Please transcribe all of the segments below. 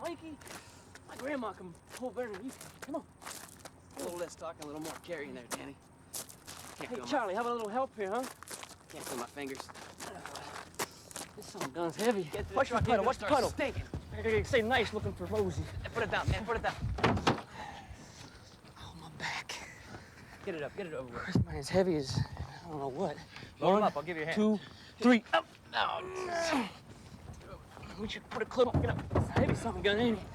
Mikey. My grandma can pull better than you can. Come on. A little less talking, a little more carrying there, Danny. Hey, Charlie, how about a little help here, huh? Can't feel my fingers. This son of a gun's heavy. Watch the puddle, watch the puddle. Stinking. I gotta say nice looking for Rosie. Hey, put it down, man, put it down. Oh, my back. Get it up, get it over with. This man's heavy as I don't know what. Load him up, I'll give you a hand. 2, 3, up. No. We should put a clip on. Get up. It's a heavy son of a gun, ain't it?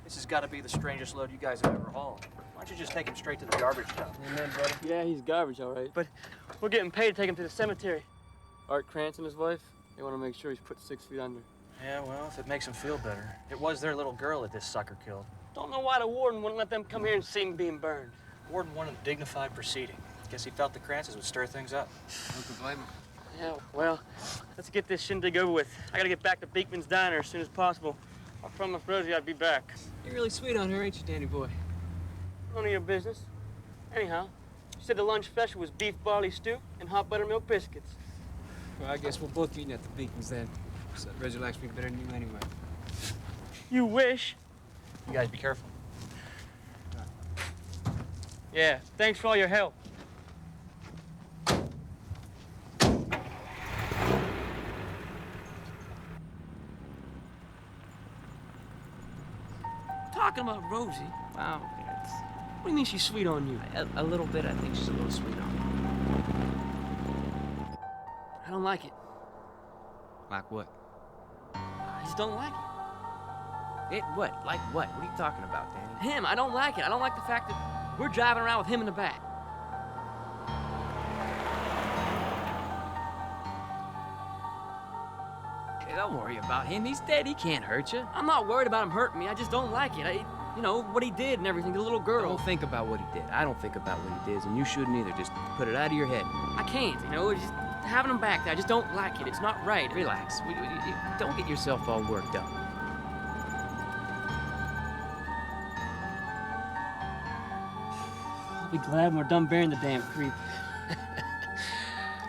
This has got to be the strangest load you guys have ever hauled. Why don't you just take him straight to the garbage dump? Amen, brother. Yeah, he's garbage, all right. But we're getting paid to take him to the cemetery. Art Krantz and his wife, they want to make sure he's put 6 feet under. Yeah, well, if it makes him feel better. It was their little girl that this sucker killed. Don't know why the warden wouldn't let them come here and see him being burned. Warden wanted a dignified proceeding. Guess he felt the Krantzes would stir things up. Who could blame him? Yeah, well, let's get this shindig over with. I gotta get back to Beekman's Diner as soon as possible. I promised Rosie I'd be back. You're really sweet on her, ain't you, Danny boy? None of your business. Anyhow, she said the lunch special was beef barley stew and hot buttermilk biscuits. Well, I guess we'll both be eating at the Beacons then. So Reggie likes me better than you anyway. You wish. You guys be careful. Yeah, thanks for all your help. Talking about Rosie. Wow. What do you mean she's sweet on you? A little bit, I think she's a little sweet on me. I don't like it. Like what? I just don't like it. What? Like what? What are you talking about, Danny? Him, I don't like it. I don't like the fact that we're driving around with him in the back. Hey, don't worry about him. He's dead. He can't hurt you. I'm not worried about him hurting me. I just don't like it. You know, what he did and everything, the little girl. Don't think about what he did. I don't think about what he did, and you shouldn't either. Just put it out of your head. I can't, you know, just having him back there, I just don't like it. It's not right. Relax. Don't get yourself all worked up. I'll be glad when we're done burying the damn creep.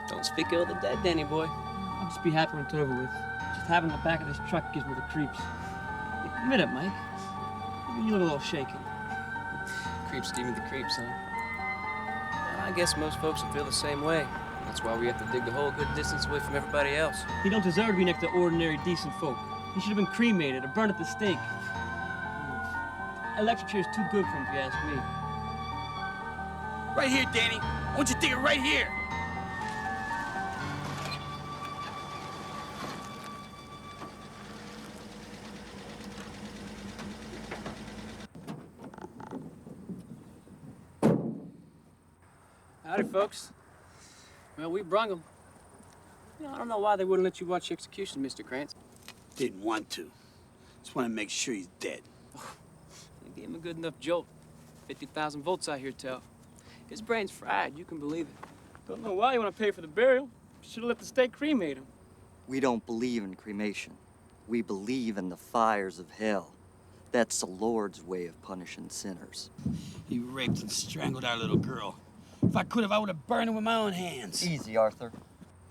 Don't speak ill of the dead, Danny boy. I'll just be happy when it's over with. Just having the back of this truck gives me the creeps. Admit it, Mike. You look a little shaken. Creeps give me the creeps, huh? Well, I guess most folks will feel the same way. That's why we have to dig the hole a good distance away from everybody else. He don't deserve to be next to ordinary, decent folk. He should have been cremated or burned at the stake. Electric chair's too good for him, if you ask me. Right here, Danny. I want you to dig it right here. Howdy, folks. Well, we brung him. You know, I don't know why they wouldn't let you watch the execution, Mr. Krantz. Didn't want to. Just want to make sure he's dead. They gave him a good enough jolt. 50,000 volts, I hear tell. His brain's fried, you can believe it. Don't know why you want to pay for the burial. Should have let the stake cremate him. We don't believe in cremation. We believe in the fires of hell. That's the Lord's way of punishing sinners. He raped and strangled our little girl. If I could have, I would have burned him with my own hands. Easy, Arthur.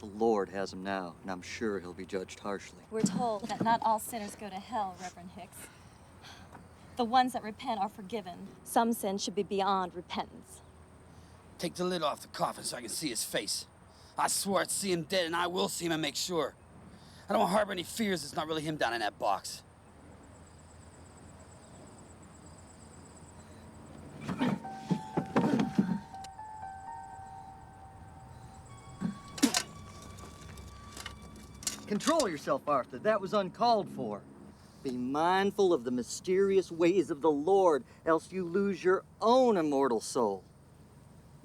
The Lord has him now, and I'm sure he'll be judged harshly. We're told that not all sinners go to hell, Reverend Hicks. The ones that repent are forgiven. Some sins should be beyond repentance. Take the lid off the coffin so I can see his face. I swore I'd see him dead, and I will see him and make sure. I don't harbor any fears it's not really him down in that box. Control yourself, Arthur. That was uncalled for. Be mindful of the mysterious ways of the Lord, else you lose your own immortal soul.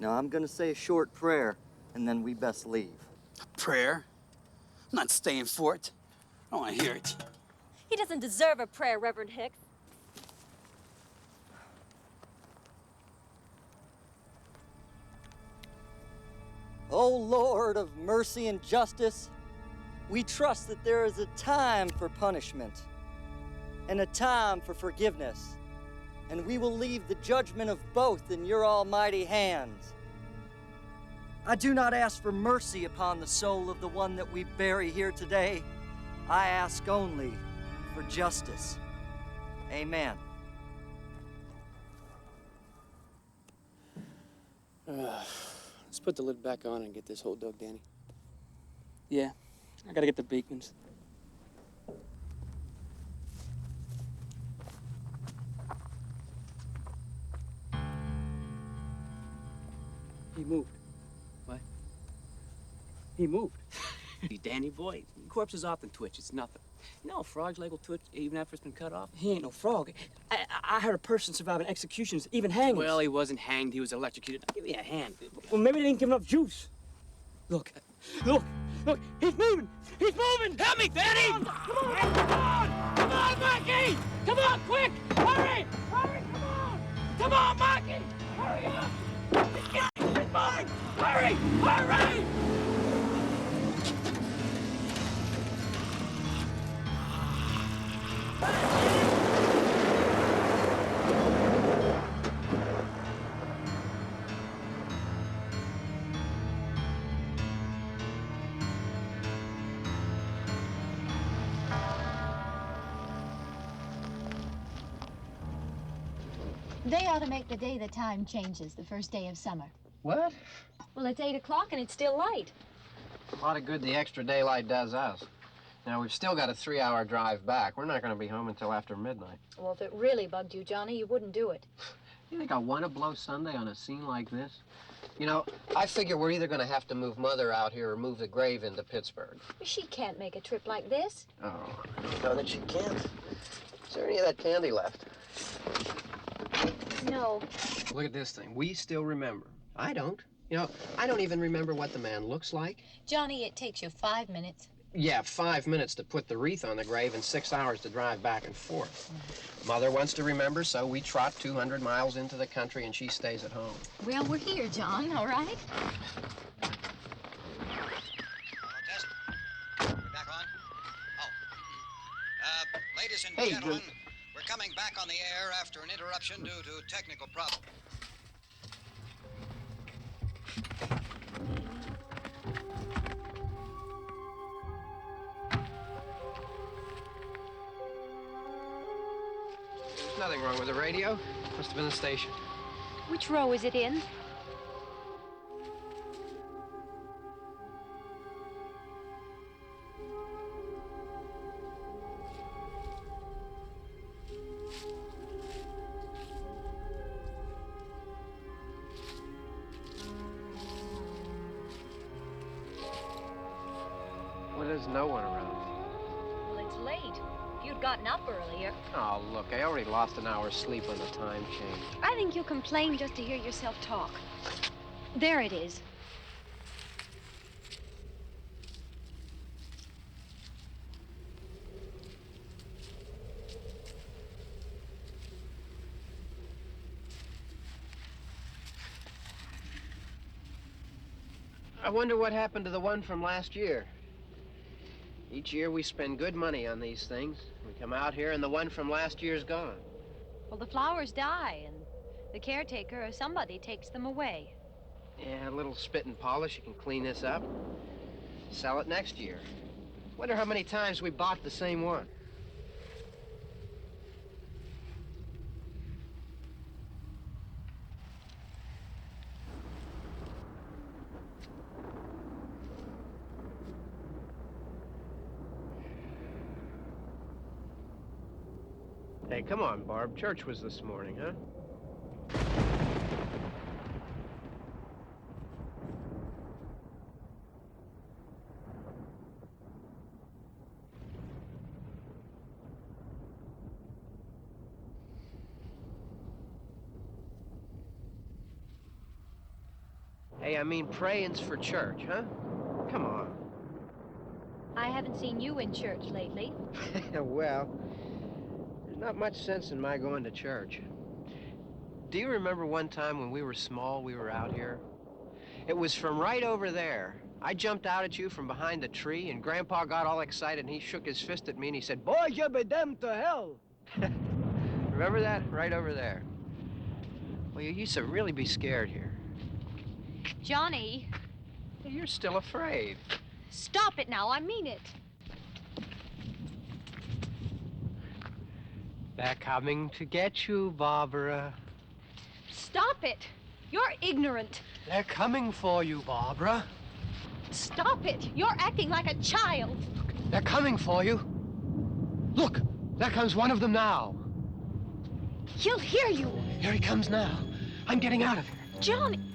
Now, I'm gonna say a short prayer, and then we best leave. A prayer? I'm not staying for it. I don't want to hear it. He doesn't deserve a prayer, Reverend Hicks. O Lord of mercy and justice, we trust that there is a time for punishment and a time for forgiveness, and we will leave the judgment of both in your almighty hands. I do not ask for mercy upon the soul of the one that we bury here today, I ask only for justice. Amen. Let's put the lid back on and get this hole dug, Danny. Yeah, I gotta get the Beekmans. He moved. What? He moved. Danny boy, corpses often twitch. It's nothing. You know, a frog's leg will twitch even after it's been cut off. He ain't no frog. I heard a person surviving executions, even hangings. Well, he wasn't hanged. He was electrocuted. Give me a hand. Well, maybe they didn't give enough juice. Look, look, he's moving! He's moving! Help me, Danny! Come on, Mikey! Come on, quick! Hurry! Hurry, come on! Come on, Mikey! Hurry up! He's moving! Hurry! Hurry! They ought to make the day the time changes, the first day of summer. What? Well, it's 8 o'clock and it's still light. A lot of good the extra daylight does us. Now, we've still got a 3-hour drive back. We're not going to be home until after midnight. Well, if it really bugged you, Johnny, you wouldn't do it. You think I want to blow Sunday on a scene like this? You know, I figure we're either going to have to move Mother out here or move the grave into Pittsburgh. She can't make a trip like this. Oh, I don't know that she can't. Is there any of that candy left? No. Look at this thing. We still remember. I don't. You know, I don't even remember what the man looks like. Johnny, it takes you 5 minutes. Yeah, 5 minutes to put the wreath on the grave and 6 hours to drive back and forth. Mother wants to remember, so we trot 200 miles into the country and she stays at home. Well, we're here, John, all right? Test. Back on. Oh. Ladies and Hey, gentlemen, we're coming back on the air after an interruption due to technical problems. There's nothing wrong with the radio. Must have been the station. Which row is it in? Well, there's no one around. Well, it's late. If you'd gotten up earlier. Oh, look, I already lost an hour's sleep on the time change. I think you'll complain just to hear yourself talk. There it is. I wonder what happened to the one from last year. Each year we spend good money on these things. We come out here and the one from last year's gone. Well, the flowers die, and the caretaker or somebody takes them away. Yeah, a little spit and polish, you can clean this up. Sell it next year. Wonder how many times we bought the same one. Hey, come on, Barb. Church was this morning, huh? Hey, I mean, praying's for church, huh? Come on. I haven't seen you in church lately. Well, there's not much sense in my going to church. Do you remember one time when we were small, we were out here? It was from right over there. I jumped out at you from behind the tree, and Grandpa got all excited, and he shook his fist at me, and he said, "Boy, you be damned to hell." Remember that? Right over there. Well, you used to really be scared here. Johnny, You're still afraid. stop it now. I mean it. They're coming to get you, Barbara. Stop it! You're ignorant. They're coming for you, Barbara. Stop it! You're acting like a child. They're coming for you. Look, there comes one of them now. He'll hear you. Here he comes now. I'm getting out of here. Johnny.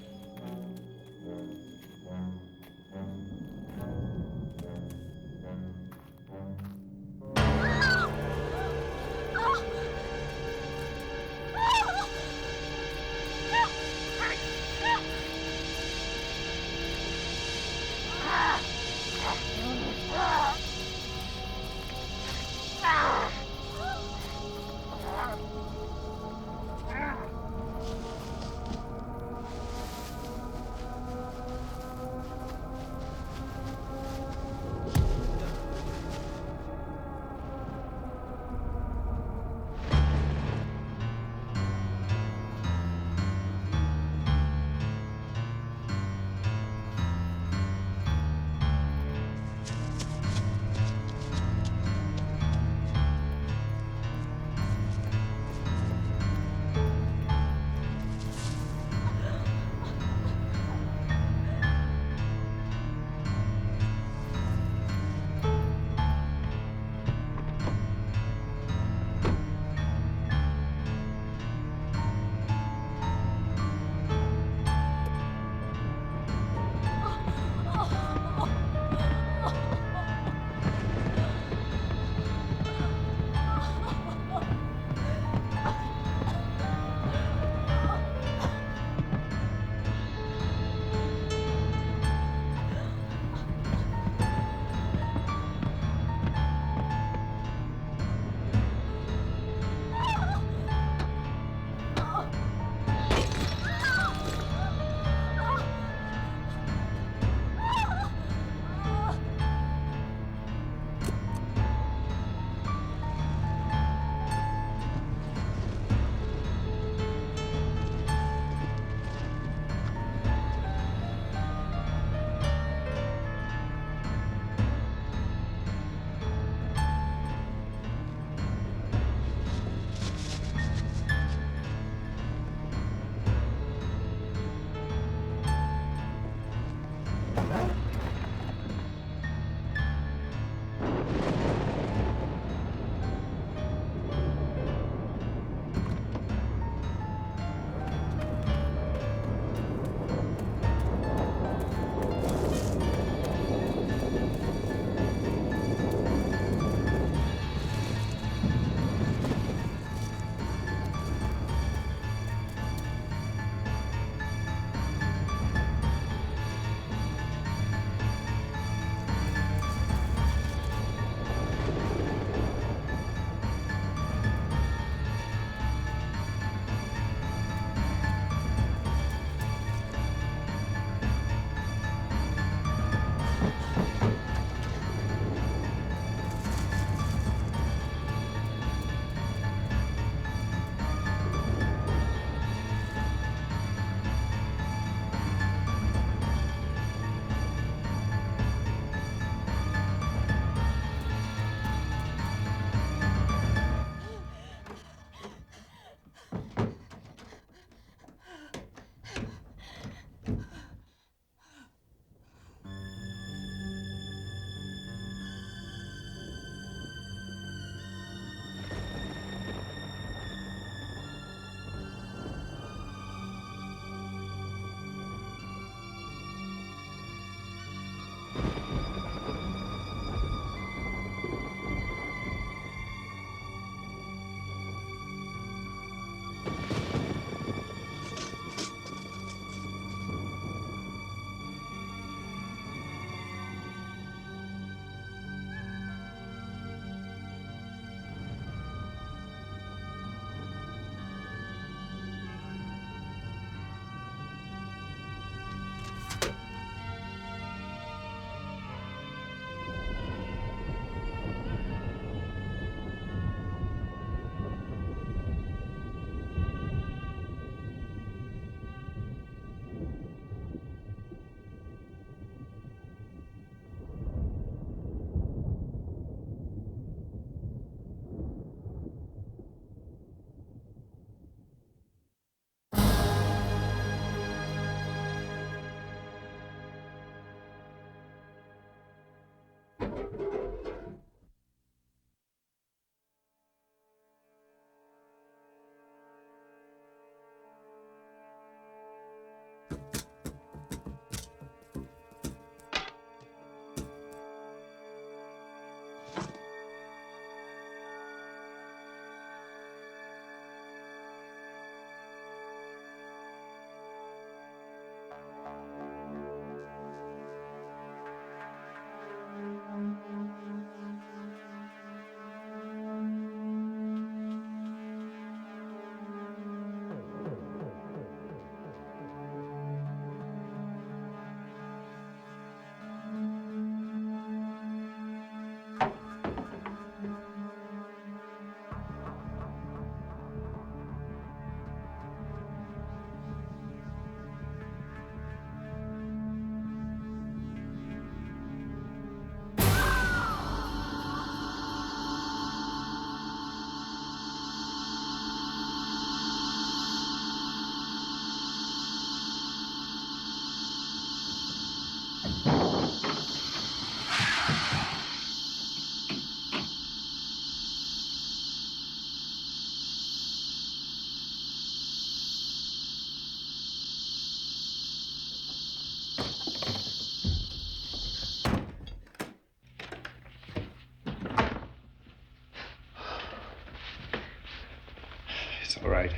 It's all right.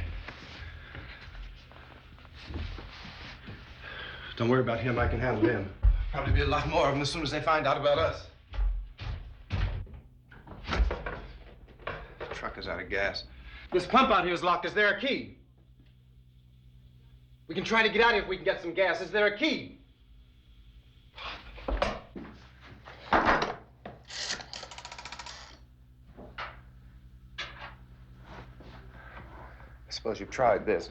Don't worry about him. I can handle him. Probably be a lot more of them as soon as they find out about us. The truck is out of gas. This pump out here is locked. Is there a key? We can try to get out of here if we can get some gas. Is there a key? I suppose you've tried this.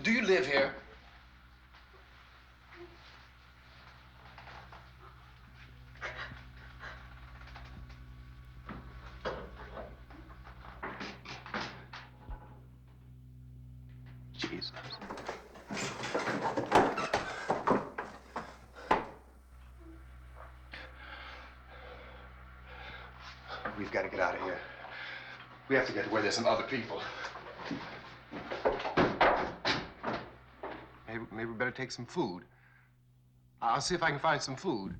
Do you live here? Jesus. We've got to get out of here. We have to get to where there's some other people. Maybe we better take some food. I'll see if I can find some food.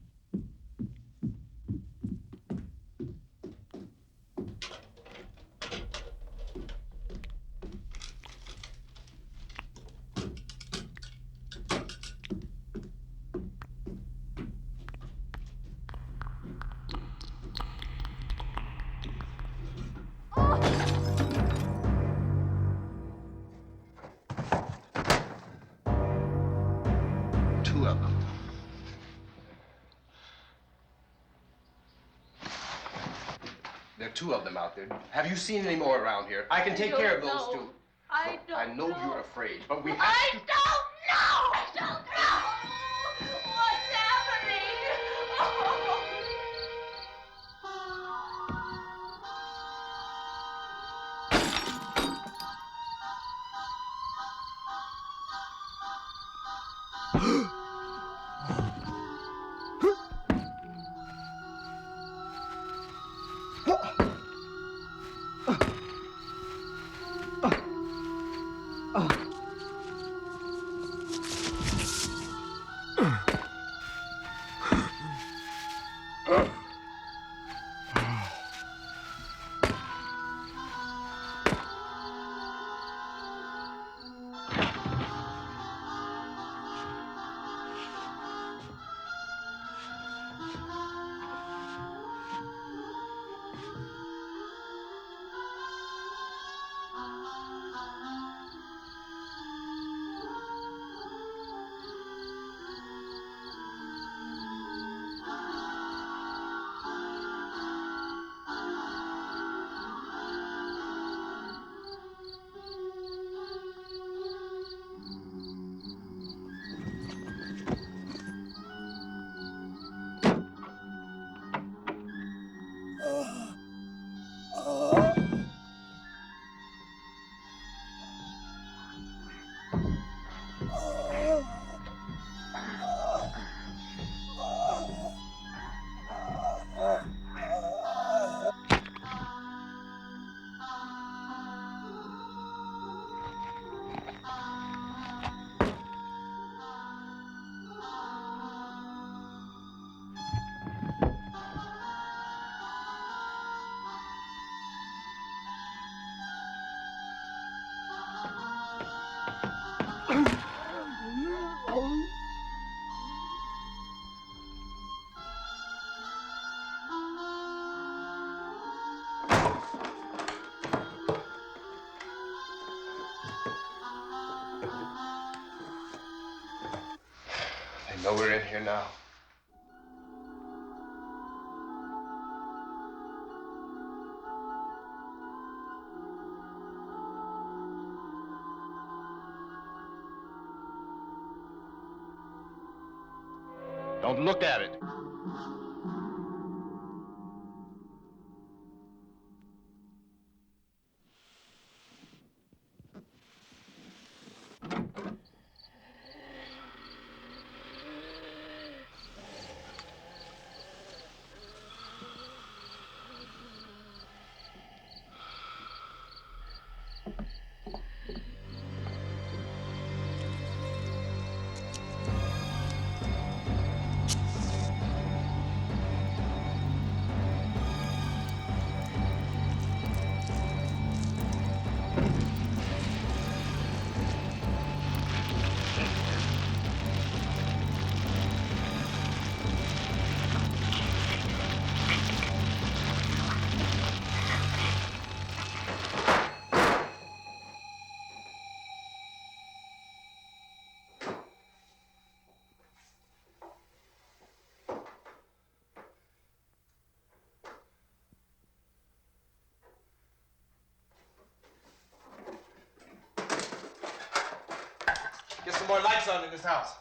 Two of them. There are two of them out there. Have you seen any more around here? I can take care of those two. I don't I know you're afraid, but we have I to... don't know! I don't know! What's happening? know we're in here now? Don't look at it. Get some more lights on in this house.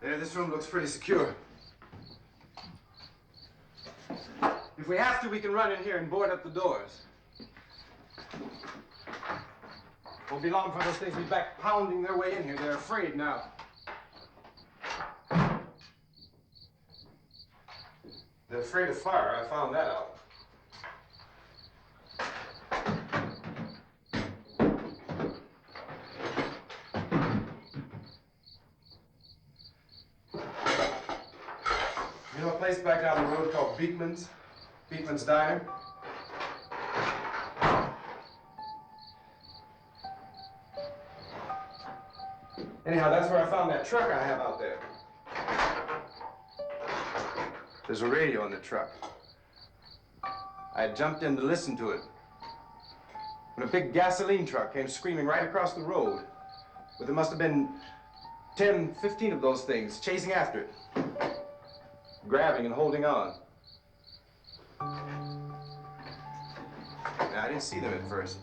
There, this room looks pretty secure. If we have to, we can run in here and board up the doors. Won't be long for those things to be back pounding their way in here. They're afraid now. They're afraid of fire. I found that out. You know a place back down the road called Beekman's? Beekman's Diner? Anyhow, that's where I found that truck I have out there. There's a radio in the truck. I had jumped in to listen to it when a big gasoline truck came screaming right across the road. But there must have been 10, 15 of those things chasing after it, grabbing and holding on. Now, I didn't see them at first.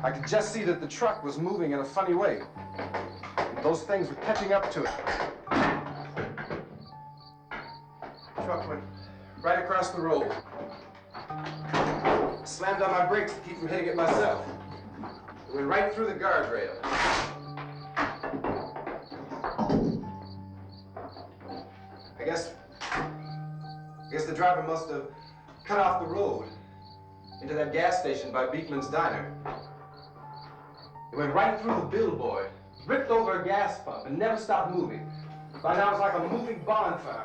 I could just see that the truck was moving in a funny way. Those things were catching up to it. The truck went right across the road. I slammed on my brakes to keep from hitting it myself. It went right through the guardrail. I guess the driver must have cut off the road into that gas station by Beekman's Diner. It went right through the billboard, ripped over a gas pump, and never stopped moving. By now, it's like a moving bonfire.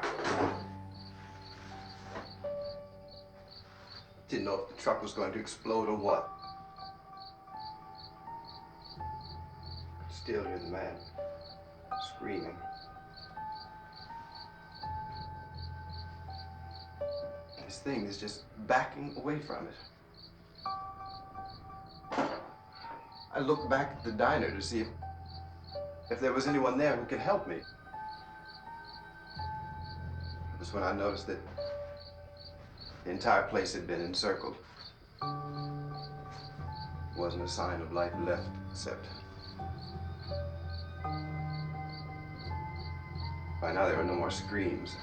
Didn't know if the truck was going to explode or what. Still hear the man screaming. This thing is just backing away from it. I looked back at the diner to see if there was anyone there who could help me. It was when I noticed that the entire place had been encircled. There wasn't a sign of life left except by now there were no more screams.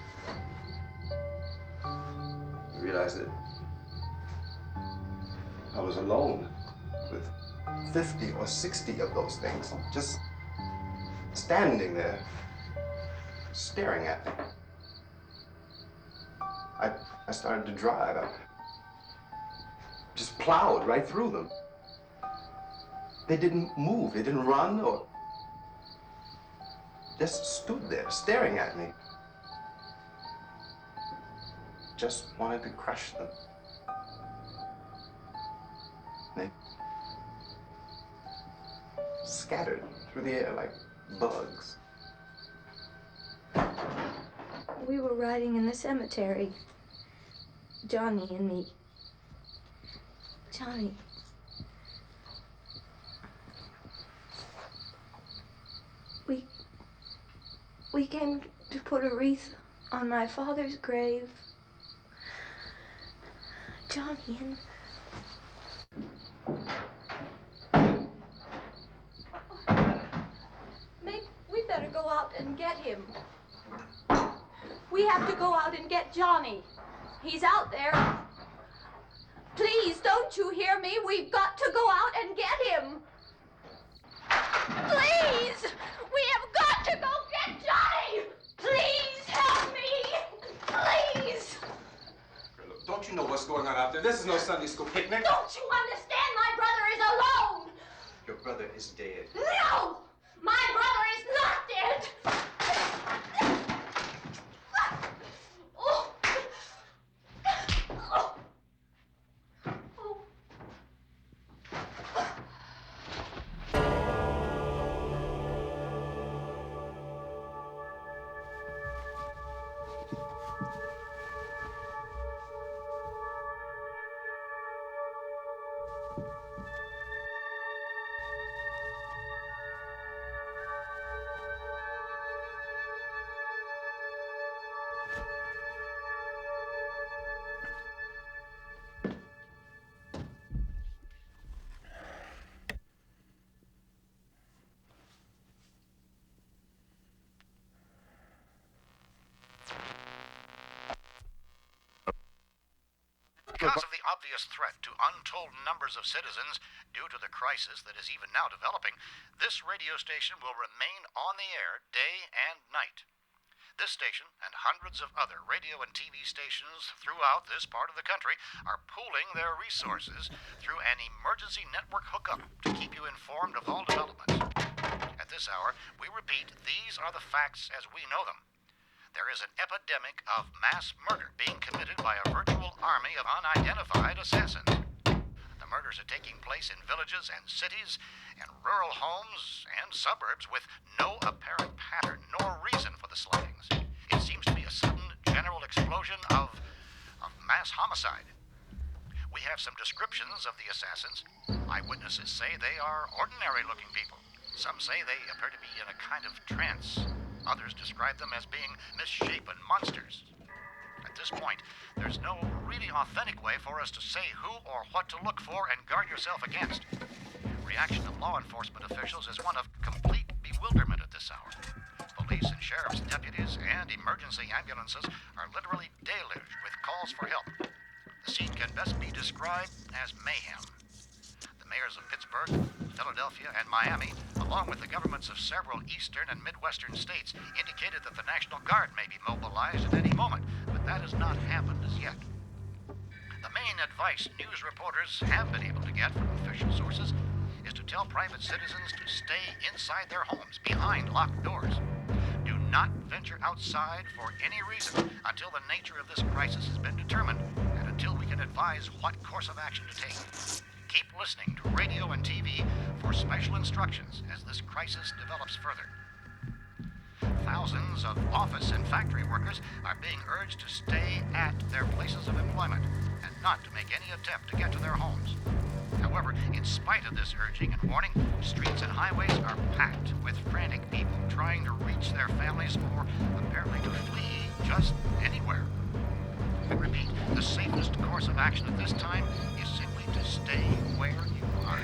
I realized that I was alone with 50 or 60 of those things, just standing there, staring at me. I started to drive. I just plowed right through them. They didn't move, they didn't run or just stood there staring at me. Just wanted to crush them. They scattered through the air like bugs. We were riding in the cemetery, Johnny and me. Johnny. We came to put a wreath on my father's grave. Johnny and... Maybe we better go out and get him. We have to go out and get Johnny. He's out there. Please, don't you hear me? We've got to go out and get him. Please! We have got to go get Johnny! Please help me! Please! Look, don't you know what's going on out there? This is no Sunday school picnic. Don't you understand? My brother is alone! Your brother is dead. No! My brother is not dead! Oh. Oh. Oh. Because of the obvious threat to untold numbers of citizens due to the crisis that is even now developing, this radio station will remain on the air day and night. This station and hundreds of other radio and TV stations throughout this part of the country are pooling their resources through an emergency network hookup to keep you informed of all developments. At this hour, we repeat, these are the facts as we know them. There is an epidemic of mass murder being committed by a virtual army of unidentified assassins. The murders are taking place in villages and cities and rural homes and suburbs with no apparent pattern nor reason for the slayings. It seems to be a sudden general explosion of mass homicide. We have some descriptions of the assassins. Eyewitnesses say they are ordinary-looking people. Some say they appear to be in a kind of trance. Others describe them as being misshapen monsters. At this point, there's no really authentic way for us to say who or what to look for and guard yourself against. Reaction of law enforcement officials is one of complete bewilderment at this hour. Police and sheriff's deputies and emergency ambulances are literally deluged with calls for help. The scene can best be described as mayhem. The mayors of Pittsburgh, Philadelphia, and Miami, along with the governments of several eastern and midwestern states, indicated that the National Guard may be mobilized at any moment, but that has not happened as yet. The main advice news reporters have been able to get from official sources is to tell private citizens to stay inside their homes, behind locked doors. Do not venture outside for any reason until the nature of this crisis has been determined and until we can advise what course of action to take. Keep listening to radio and TV for special instructions as this crisis develops further. thousands of office and factory workers are being urged to stay at their places of employment and not to make any attempt to get to their homes. However, in spite of this urging and warning, streets and highways are packed with frantic people trying to reach their families or apparently to flee just anywhere. I repeat, the safest course of action at this time is simply to stay where you are.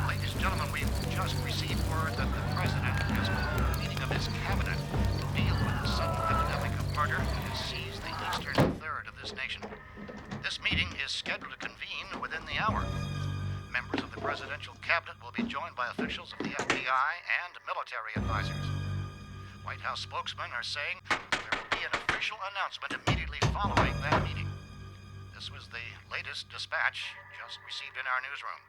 Ladies and gentlemen, we've just received word that the President has called a meeting of his cabinet to deal with the sudden epidemic of murder that has seized the eastern third of this nation. This meeting is scheduled to convene within the hour. Members of the presidential cabinet will be joined by officials of the FBI and military advisors. White House spokesmen are saying there will be an official announcement immediately following that meeting. This was the latest dispatch just received in our newsroom.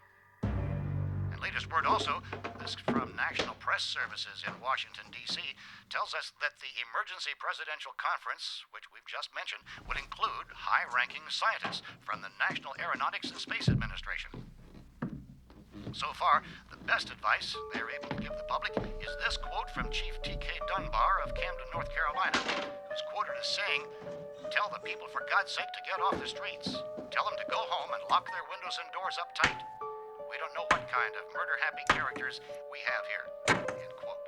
And latest word also, this from National Press Services in Washington, D.C., tells us that the emergency presidential conference, which we've just mentioned, would include high-ranking scientists from the National Aeronautics and Space Administration. So far, the best advice they're able to give the public is this quote from Chief T.K. Dunbar of Camden, North Carolina, who's quoted as saying, "Tell the people, for God's sake, to get off the streets. Tell them to go home and lock their windows and doors up tight. We don't know what kind of murder-happy characters we have here." End quote.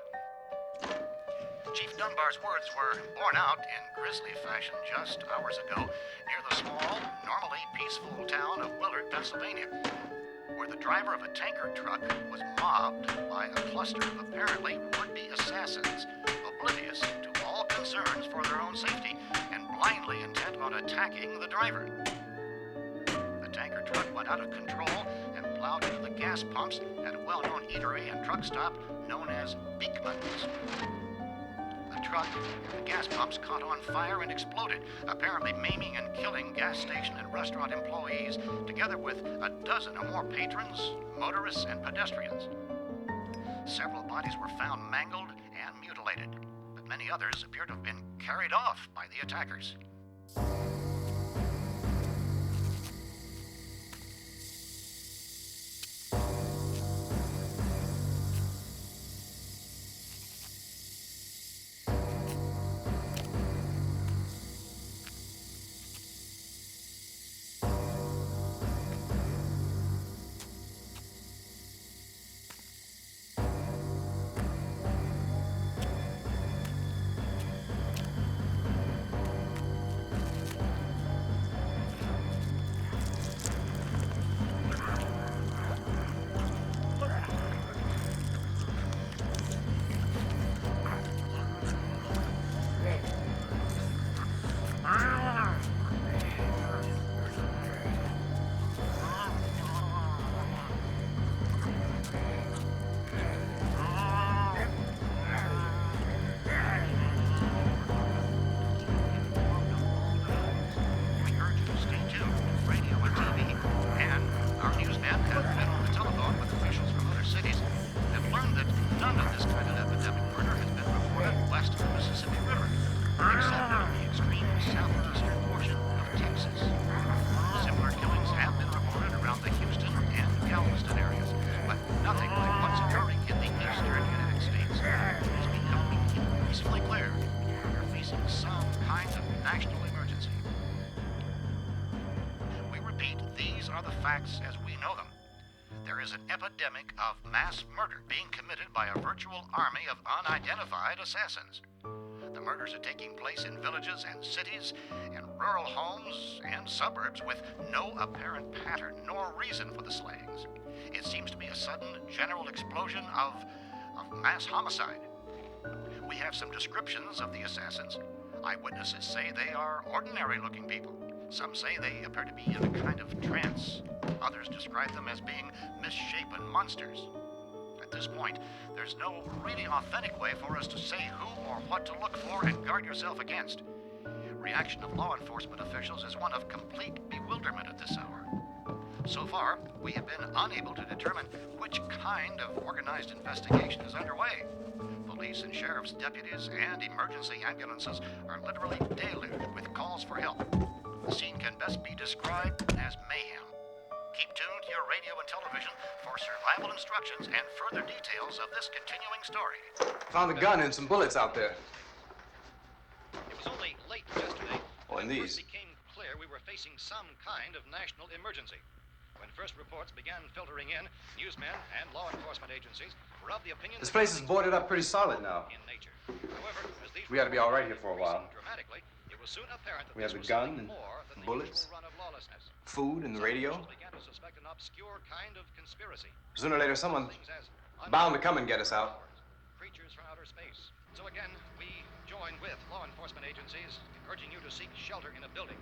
Chief Dunbar's words were borne out in grisly fashion just hours ago near the small, normally peaceful town of Willard, Pennsylvania, where the driver of a tanker truck was mobbed by a cluster of apparently would-be assassins, oblivious to all concerns for their own safety and blindly intent on attacking the driver. The tanker truck went out of control and plowed into the gas pumps at a well-known eatery and truck stop known as Beekman's. The truck and the gas pumps caught on fire and exploded, apparently maiming and killing gas station and restaurant employees, together with a dozen or more patrons, motorists, and pedestrians. Several bodies were found mangled and mutilated, but many others appear to have been carried off by the attackers. As we know them. There is an epidemic of mass murder being committed by a virtual army of unidentified assassins. The murders are taking place in villages and cities, in rural homes and suburbs with no apparent pattern nor reason for the slayings. It seems to be a sudden general explosion of mass homicide. We have some descriptions of the assassins. Eyewitnesses say they are ordinary-looking people. Some say they appear to be in a kind of trance. Others describe them as being misshapen monsters. At this point, there's no really authentic way for us to say who or what to look for and guard yourself against. Reaction of law enforcement officials is one of complete bewilderment at this hour. So far, we have been unable to determine which kind of organized investigation is underway. Police and sheriff's deputies and emergency ambulances are literally deluged with calls for help. The scene can best be described as mayhem. Keep tuned to your radio and television for survival instructions and further details of this continuing story. Found a gun and some bullets out there. It was only late yesterday Oh, and when it these. first became clear we were facing some kind of national emergency. When first reports began filtering in, newsmen and law enforcement agencies were of the opinion This that place is boarded up pretty solid now. in nature. However, as these We ought to be all right here for a while. dramatically, it was soon apparent that We have this the was gun something and more than the bullets, usual run of lawlessness. food, and the radio. Some began to suspect an obscure kind of conspiracy. Sooner or later, someone's Things as bound to come and get us out. creatures from outer space. So again, we join with law enforcement agencies, urging you to seek shelter in a building.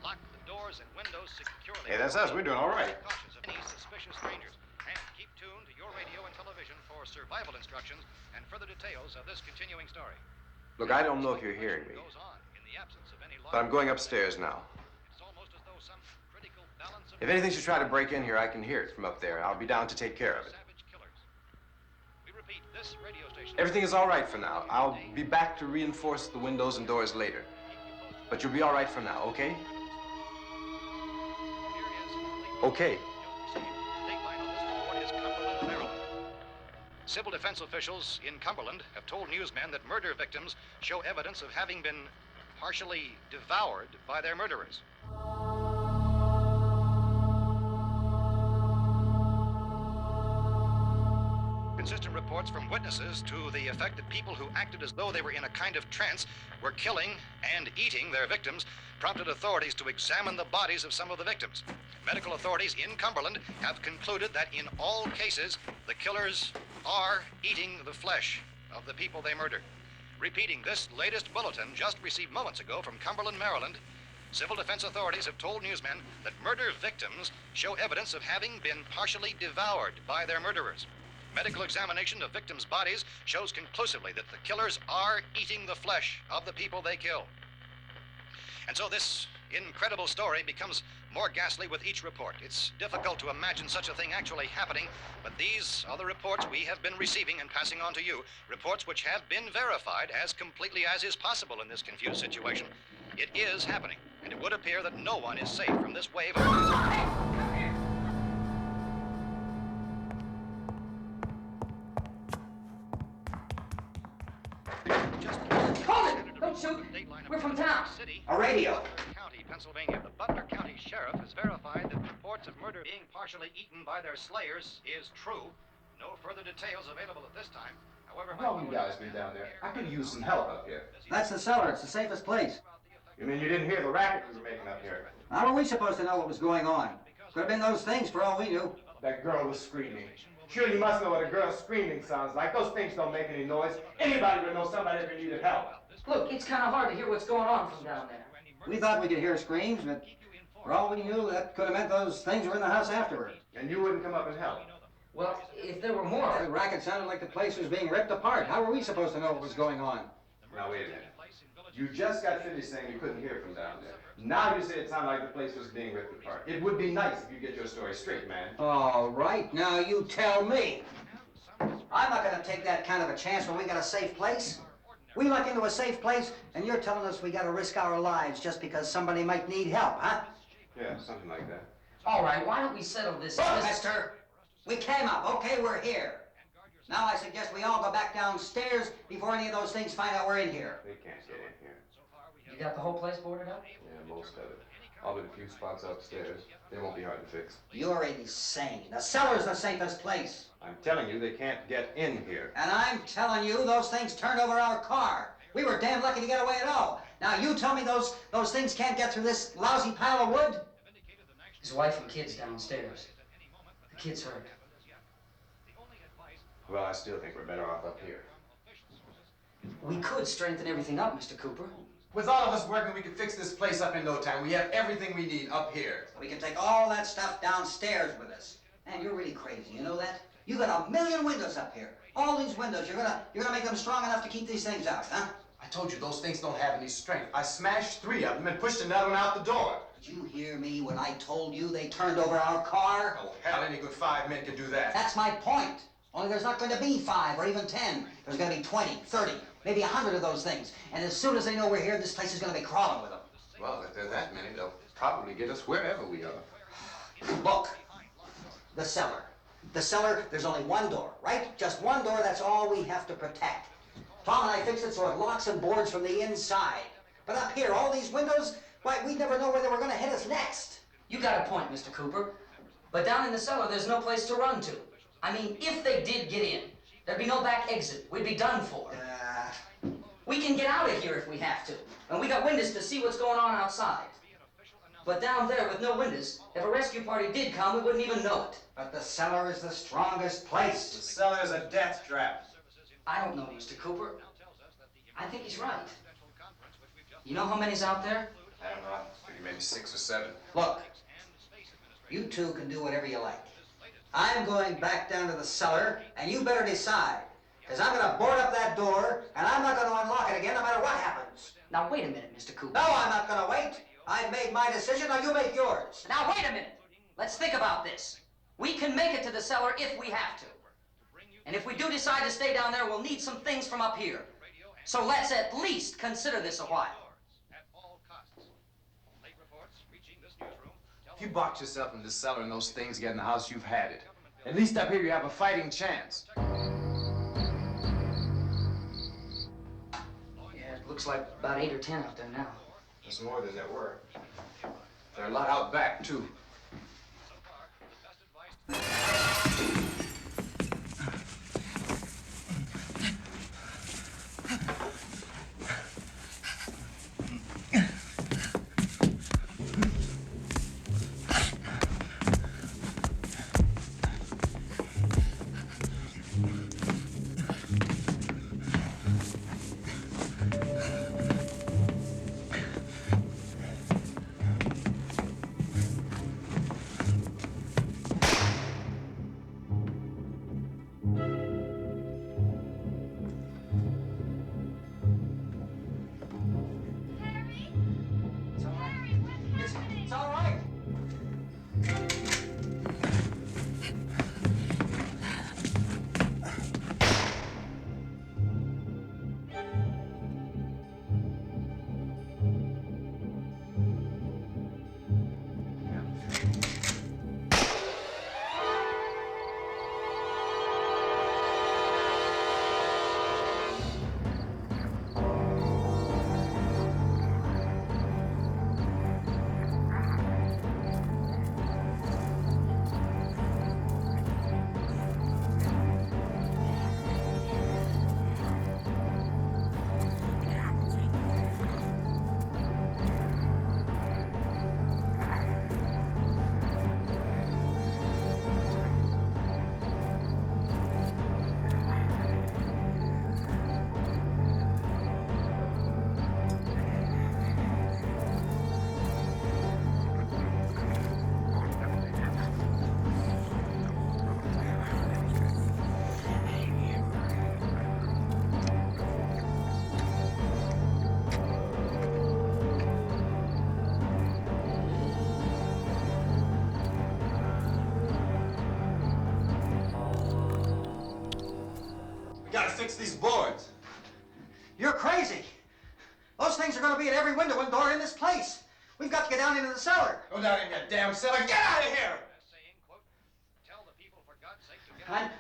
Lock the doors and windows securely. Hey, that's us. We're doing all right. Be cautious of any suspicious strangers. And keep tuned to your radio and television for survival instructions and further details of this continuing story. Look, I don't know if you're hearing me, Goes on in the absence of any law. but I'm going upstairs now. It's almost as though some critical balance of If anything should try to break in here, I can hear it from up there. I'll be down to take care of it. savage killers. We repeat, this radio station. Everything is all right for now. I'll be back to reinforce the windows and doors later. But you'll be all right for now, okay? Okay. Civil defense officials in Cumberland have told newsmen that murder victims show evidence of having been partially devoured by their murderers. Consistent reports from witnesses to the effect that people who acted as though they were in a kind of trance were killing and eating their victims prompted authorities to examine the bodies of some of the victims. Medical authorities in Cumberland have concluded that in all cases, the killers are eating the flesh of the people they murdered. Repeating this latest bulletin just received moments ago from Cumberland, Maryland, civil defense authorities have told newsmen that murder victims show evidence of having been partially devoured by their murderers. Medical examination of victims' bodies shows conclusively that the killers are eating the flesh of the people they kill. And so this incredible story becomes more ghastly with each report. It's difficult to imagine such a thing actually happening, but these are the reports we have been receiving and passing on to you, reports which have been verified as completely as is possible in this confused situation. It is happening, and it would appear that no one is safe from this wave of... Hold it! Don't shoot! We're from town. A radio. County, Pennsylvania. The Butler County Sheriff has verified that reports of murder being partially eaten by their slayers is true. No further details available at this time. However, How long you guys been down there? I could use some help up here. That's the cellar. It's the safest place. You mean you didn't hear the racket we were making up here? How are we supposed to know what was going on? Could have been those things for all we knew. That girl was screaming. Sure, you must know what a girl screaming sounds like. Those things don't make any noise. Anybody would know somebody ever needed help. Look, it's kind of hard to hear what's going on from down there. We thought we could hear screams, but for all we knew, that could have meant those things were in the house afterward. And you wouldn't come up and help? Well, if there were more... The racket sounded like the place was being ripped apart. How were we supposed to know what was going on? Now, wait a minute. You just got finished saying you couldn't hear from down there. Now you say it sounded like the place was being ripped apart. It would be nice if you get your story straight, man. All right, now you tell me. I'm not going to take that kind of a chance when we got a safe place. We luck into a safe place, and you're telling us we got to risk our lives just because somebody might need help, huh? Yeah, something like that. All right, why don't we settle this... Look, mister, we came up. Okay, we're here. Now I suggest we all go back downstairs before any of those things find out we're in here. They can't get in here. You got the whole place boarded up? Yeah, most of it. All but a few spots upstairs. They won't be hard to fix. You're insane. The cellar's the safest place. I'm telling you, they can't get in here. And I'm telling you, those things turned over our car. We were damn lucky to get away at all. Now you tell me those things can't get through this lousy pile of wood? His wife and kids downstairs. The kid's hurt. Well, I still think we're better off up here. We could strengthen everything up, Mr. Cooper. With all of us working, we can fix this place up in no time. We have everything we need up here. We can take all that stuff downstairs with us. Man, you're really crazy, you know that? You got 1,000,000 windows up here. All these windows, you're gonna make them strong enough to keep these things out, huh? I told you, those things don't have any strength. I smashed 3 of them and pushed another one out the door. Did you hear me when I told you they turned over our car? Oh, hell, any good 5 men could do that. That's my point. Only there's not going to be 5 or even 10. There's going to be 20, 30, maybe 100 of those things. And as soon as they know we're here, this place is going to be crawling with them. Well, if there are that many, they'll probably get us wherever we are. Look, The cellar. The cellar, there's only one door, right? Just one door, that's all we have to protect. Tom and I fixed it so it locks and boards from the inside. But up here, all these windows, why, we'd never know where they were gonna hit us next. You got a point, Mr. Cooper. But down in the cellar, there's no place to run to. I mean, if they did get in, there'd be no back exit. We'd be done for. We can get out of here if we have to. And we got windows to see what's going on outside. But down there with no windows, if a rescue party did come, we wouldn't even know it. But the cellar is the strongest place. The cellar is a death trap. I don't know, Mr. Cooper. I think he's right. You know how many's out there? I don't know. Maybe 6 or 7. Look, you two can do whatever you like. I'm going back down to the cellar, and you better decide. Because I'm going to board up that door, and I'm not going to unlock it again no matter what happens. Now, wait a minute, Mr. Cooper. No, I'm not going to wait. I've made my decision, now you make yours. Now, wait a minute. Let's think about this. We can make it to the cellar if we have to. And if we do decide to stay down there, we'll need some things from up here. So let's at least consider this a while. If you box yourself in the cellar and those things get in the house, you've had it. At least up here you have a fighting chance. Yeah, it looks like about 8 or 10 out there now. There's more than there were. There are a lot out back, too. It's all right. Gotta fix these boards. You're crazy. Those things are going to be at every window and door in this place. We've got to get down into the cellar. Go down in that damn cellar. Get out of here!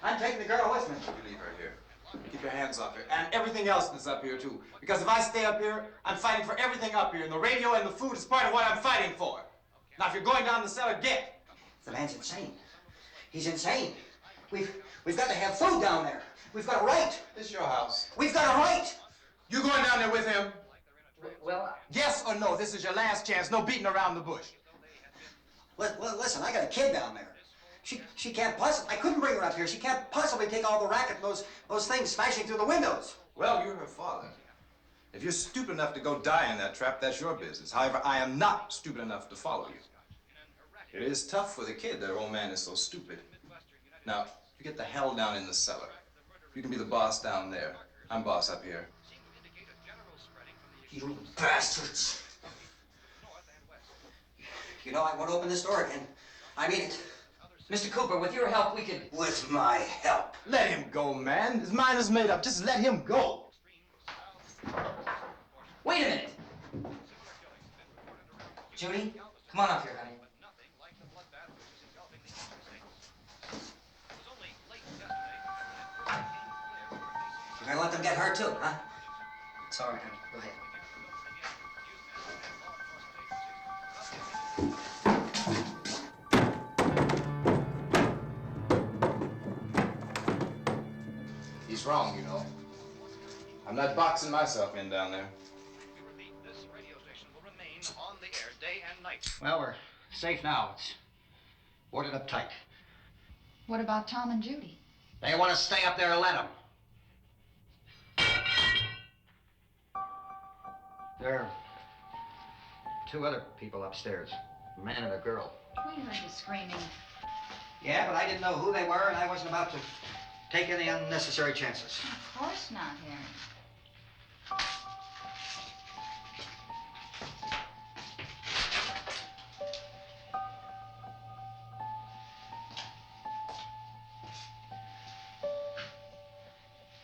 I'm taking the girl with me. You leave her here. Keep your hands off her. And everything else that's up here, too. Because if I stay up here, I'm fighting for everything up here. And the radio and the food is part of what I'm fighting for. Now, if you're going down the cellar, get. The man's insane. He's insane. We've got to have food down there. We've got a right. This is your house. We've got a right. You going down there with him? Well, yes or no? This is your last chance. No beating around the bush. Listen, I got a kid down there. She can't possibly. I couldn't bring her up here. She can't possibly take all the racket and those things smashing through the windows. Well, you're her father. If you're stupid enough to go die in that trap, that's your business. However, I am not stupid enough to follow you. It is tough for the kid that her old man is so stupid. Now, you get the hell down in the cellar. You can be the boss down there. I'm boss up here. You bastards. You know, I won't open this door again. I mean it. Mr. Cooper, with your help, we could... With my help. Let him go, man. His mind is made up. Just let him go. Wait a minute. Judy, come on up here, honey. get her too, huh? It's all right, honey. Go ahead. He's wrong, you know. I'm not boxing myself in down there. This radio station will remain on the air day and night. Well, we're safe now. It's boarded up tight. What about Tom and Judy? They want to stay up there and let them. There are two other people upstairs, a man and a girl. We heard you screaming. Yeah, but I didn't know who they were, and I wasn't about to take any unnecessary chances. Of course not, Harry.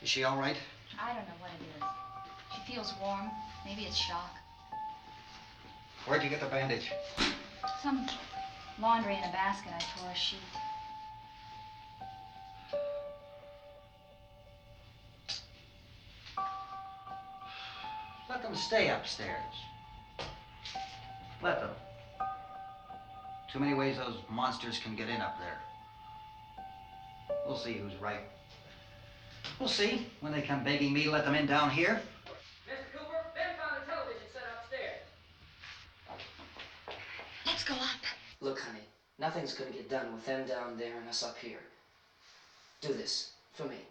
Is she all right? I don't know what it is. She feels warm. Maybe it's shock. Where'd you get the bandage? Some laundry in a basket. I tore a sheet. Let them stay upstairs. Let them. Too many ways those monsters can get in up there. We'll see who's right. We'll see when they come begging me to let them in down here. Mr. Cooper, Ben found a television set upstairs. Let's go up. Look, honey, nothing's gonna get done with them down there and us up here. Do this for me.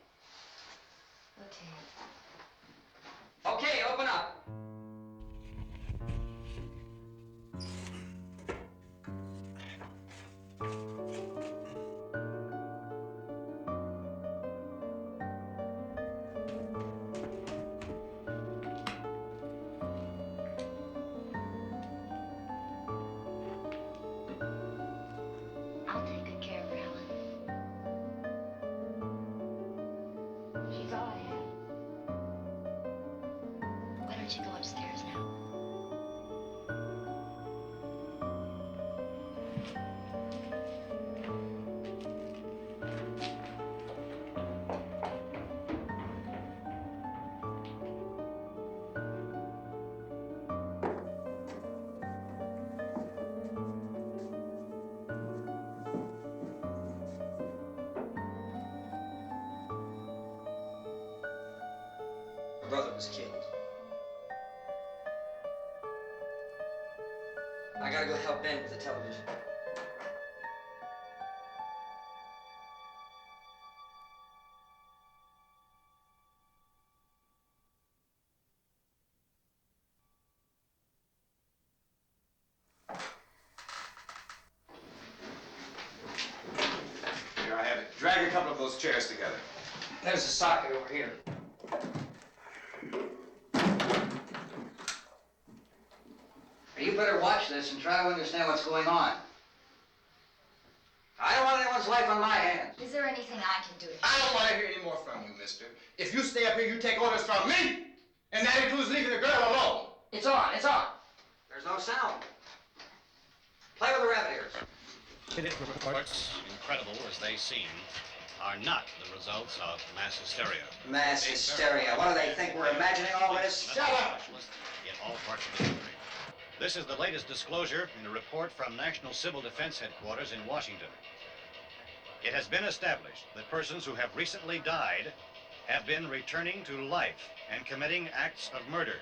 Okay, open up. I'll take good care of her, Helen. She's all I have. Why don't you go upstairs now? Her brother was killed. I gotta go help Ben with the television. Here I have it. Drag a couple of those chairs together. There's a socket over here. You better watch this and try to understand what's going on. I don't want anyone's life on my hands. Is there anything I can do to I don't want to hear any more from you, mister. If you stay up here, you take orders from me. And that includes leaving the girl alone. It's on, it's on. There's no sound. Play with the rabbit ears. Reports, incredible as they seem, are not the results of mass hysteria. Mass hysteria. What do they think? We're imagining all this? Shut up! In all parts of the country. This is the latest disclosure in a report from National Civil Defense Headquarters in Washington. It has been established that persons who have recently died have been returning to life and committing acts of murder.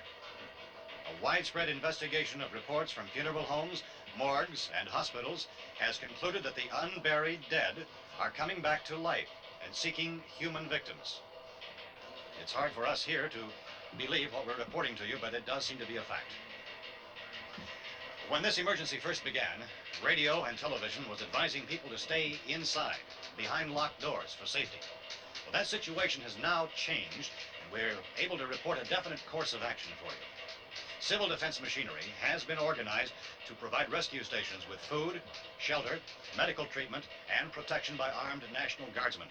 A widespread investigation of reports from funeral homes, morgues, and hospitals has concluded that the unburied dead are coming back to life and seeking human victims. It's hard for us here to believe what we're reporting to you, but it does seem to be a fact. When this emergency first began, radio and television was advising people to stay inside, behind locked doors for safety. Well, that situation has now changed, and we're able to report a definite course of action for you. Civil defense machinery has been organized to provide rescue stations with food, shelter, medical treatment, and protection by armed National Guardsmen.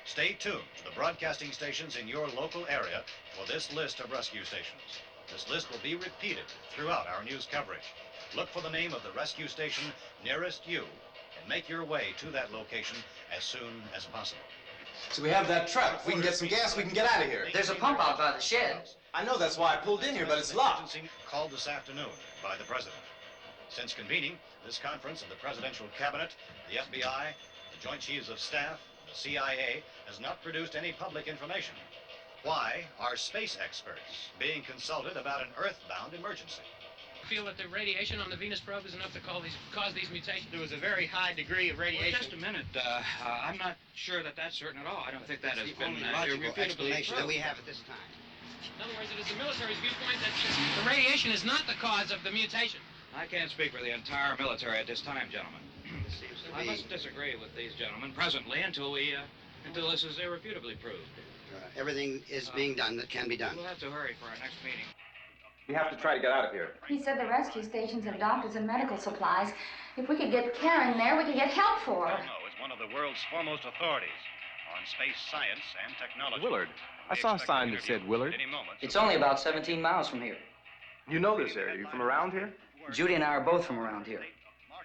Stay tuned to the broadcasting stations in your local area for this list of rescue stations. This list will be repeated throughout our news coverage. Look for the name of the rescue station nearest you and make your way to that location as soon as possible. So we have that truck. If we can get some gas, we can get out of here. There's a pump out by the shed. I know, that's why I pulled in here, but it's locked. Called this afternoon by the president. Since convening this conference of the presidential cabinet, the FBI, the Joint Chiefs of Staff, the CIA has not produced any public information. Why are space experts being consulted about an earthbound emergency? Feel that the radiation on the Venus probe is enough to cause these mutations? There was a very high degree of radiation. Well, just a minute. I'm not sure that that's certain at all. I don't think that has been logical explanation that we proved. have at this time. In other words, it is the military's viewpoint that the radiation is not the cause of the mutation. I can't speak for the entire military at this time, gentlemen. I must disagree with these gentlemen presently until this is irrefutably proved. Everything is being done that can be done. We'll have to hurry for our next meeting. We have to try to get out of here. He said the rescue stations have doctors and medical supplies. If we could get Karen there, we could get help for her. No, it's one of the world's foremost authorities on space science and technology. Willard. I saw a sign that said Willard. It's only about 17 miles from here. You know this area. You from around here? Judy and I are both from around here.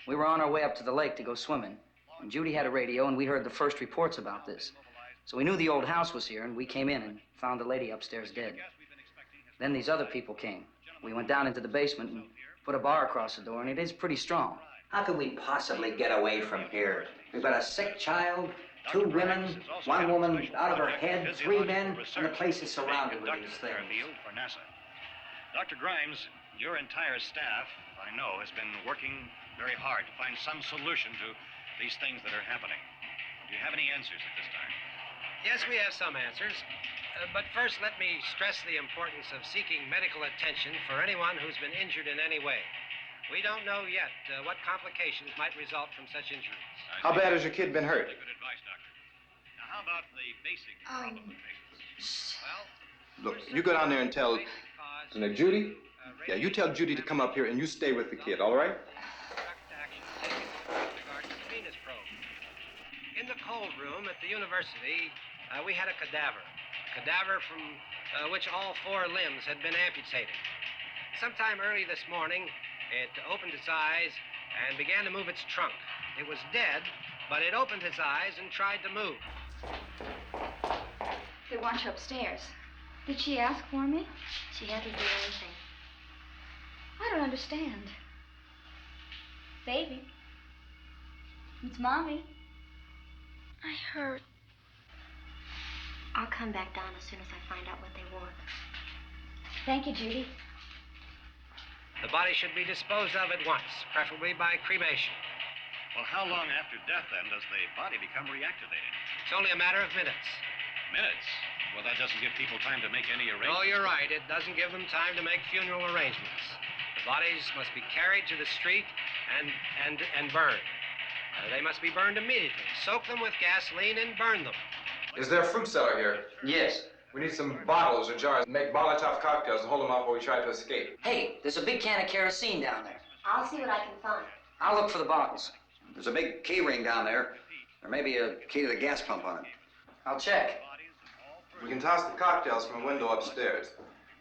We were on our way up to the lake to go swimming. And Judy had a radio, and we heard the first reports about this. So we knew the old house was here, and we came in and found the lady upstairs dead. Then these other people came. We went down into the basement and put a bar across the door, and it is pretty strong. How could we possibly get away from here? We've got a sick child, 2 women, 1 woman out of her head, 3 men, and the place is surrounded with these things. For NASA. Dr. Grimes, your entire staff, I know, has been working very hard to find some solution to these things that are happening. Do you have any answers at this time? Yes, we have some answers. But first, let me stress the importance of seeking medical attention for anyone who's been injured in any way. We don't know yet what complications might result from such injuries. How bad has your kid been hurt? Good advice, Doctor. Now, how about the basic complications? Well, Look, you go down there and tell Judy? Yeah, you tell Judy to come up here and you stay with the kid, all right? In the cold room at the university, we had a cadaver from which all 4 limbs had been amputated. Sometime early this morning, it opened its eyes and began to move its trunk. It was dead, but it opened its eyes and tried to move. They want you upstairs. Did she ask for me? She hasn't done anything. I don't understand. Baby. It's Mommy. I heard. I'll come back down as soon as I find out what they want. Thank you, Judy. The body should be disposed of at once, preferably by cremation. Well, how long after death, then, does the body become reactivated? It's only a matter of minutes. Minutes? Well, that doesn't give people time to make any arrangements. Oh, you're right. It doesn't give them time to make funeral arrangements. The bodies must be carried to the street and burned. They must be burned immediately. Soak them with gasoline and burn them. Is there a fruit cellar here? Yes. We need some bottles or jars. Make Molotov cocktails and hold them off while we try to escape. Hey, there's a big can of kerosene down there. I'll see what I can find. I'll look for the bottles. There's a big key ring down there. There may be a key to the gas pump on it. I'll check. We can toss the cocktails from a window upstairs.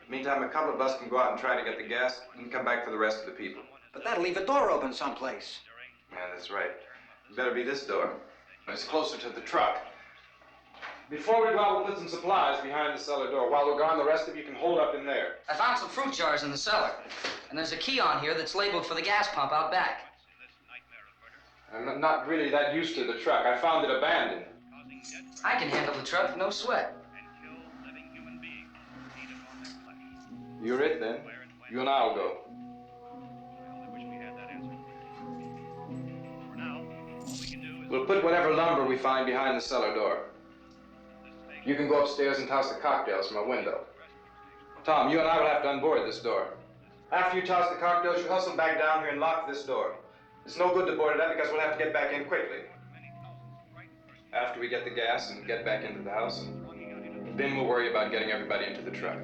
Meantime, a couple of us can go out and try to get the gas and come back for the rest of the people. But that'll leave a door open someplace. Yeah, that's right. It better be this door. It's closer to the truck. Before we go out, we'll put some supplies behind the cellar door. While we're gone, the rest of you can hold up in there. I found some fruit jars in the cellar. And there's a key on here that's labeled for the gas pump out back. I'm not really that used to the truck. I found it abandoned. I can handle the truck, no sweat. You're it, then. You and I'll go. We'll put whatever lumber we find behind the cellar door. You can go upstairs and toss the cocktails from a window. Tom, you and I will have to unboard this door. After you toss the cocktails, you hustle back down here and lock this door. It's no good to board it up because we'll have to get back in quickly. After we get the gas and get back into the house, then we'll worry about getting everybody into the truck.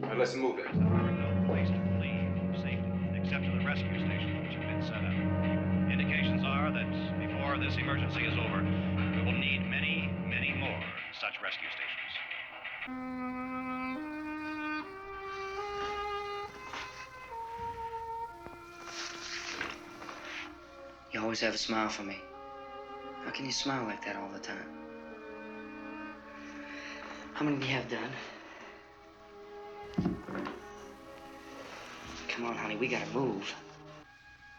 Now let's move it. No place to flee safety, except to the rescue stations which have been set up. Indications are that before this emergency is over, we will need many, many more such rescue stations. You always have a smile for me. How can you smile like that all the time? How many do you have done? Come on, honey, we gotta move.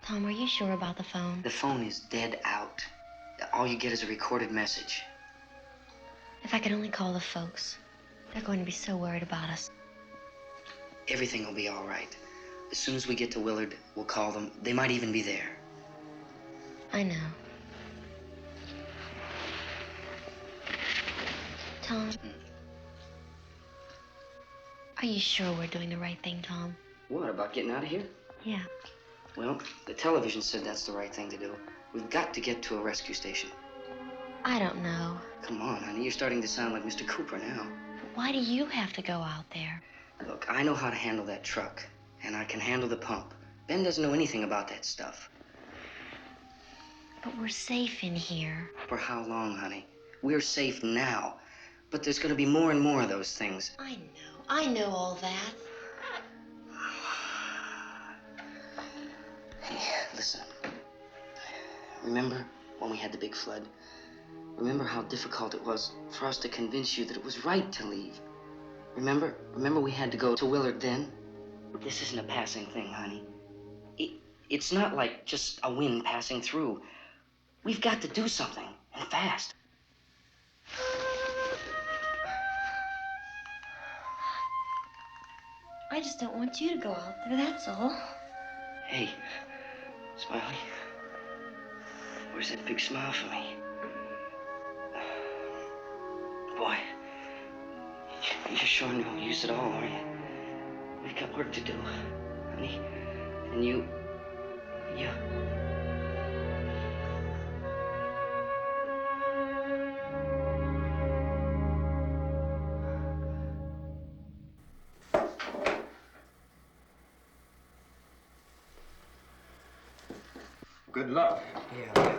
Tom, are you sure about the phone? The phone is dead out. All you get is a recorded message. If I could only call the folks. They're going to be so worried about us. Everything will be all right. As soon as we get to Willard, we'll call them. They might even be there. I know. Tom? Are you sure we're doing the right thing, Tom? What, about getting out of here? Yeah. Well, the television said that's the right thing to do. We've got to get to a rescue station. I don't know. Come on, honey, you're starting to sound like Mr. Cooper now. Why do you have to go out there? Look, I know how to handle that truck, and I can handle the pump. Ben doesn't know anything about that stuff. But we're safe in here. For how long, honey? We're safe now, but there's gonna be more and more of those things. I know all that. Hey, listen. Remember when we had the big flood? Remember how difficult it was for us to convince you that it was right to leave? Remember we had to go to Willard then? This isn't a passing thing, honey. It's not like just a wind passing through. We've got to do something, and fast. I just don't want you to go out there, that's all. Hey, Smiley. Where's that big smile for me? Boy, you're sure no use at all, are you? We've got work to do, honey. And you... Good luck. Yeah.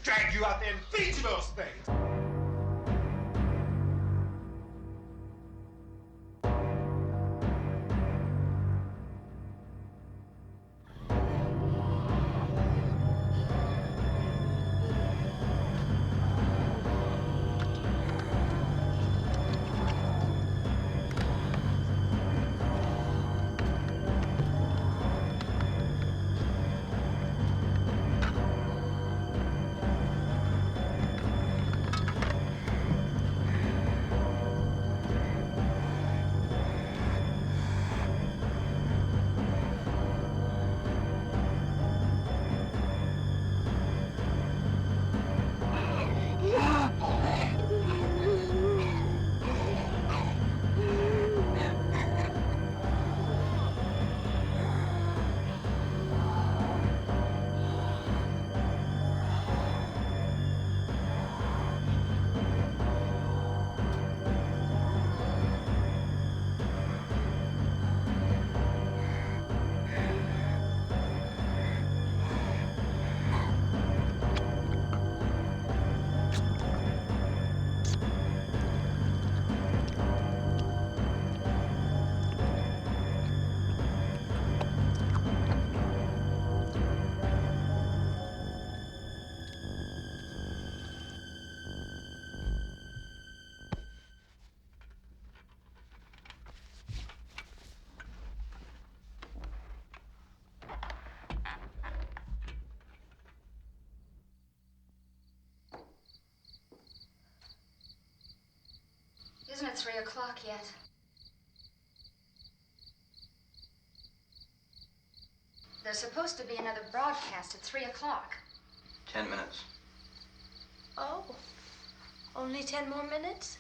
drag you out there and feed you those things. Isn't it 3 o'clock yet? There's supposed to be another broadcast at 3 o'clock. 10 minutes. Oh, only 10 more minutes?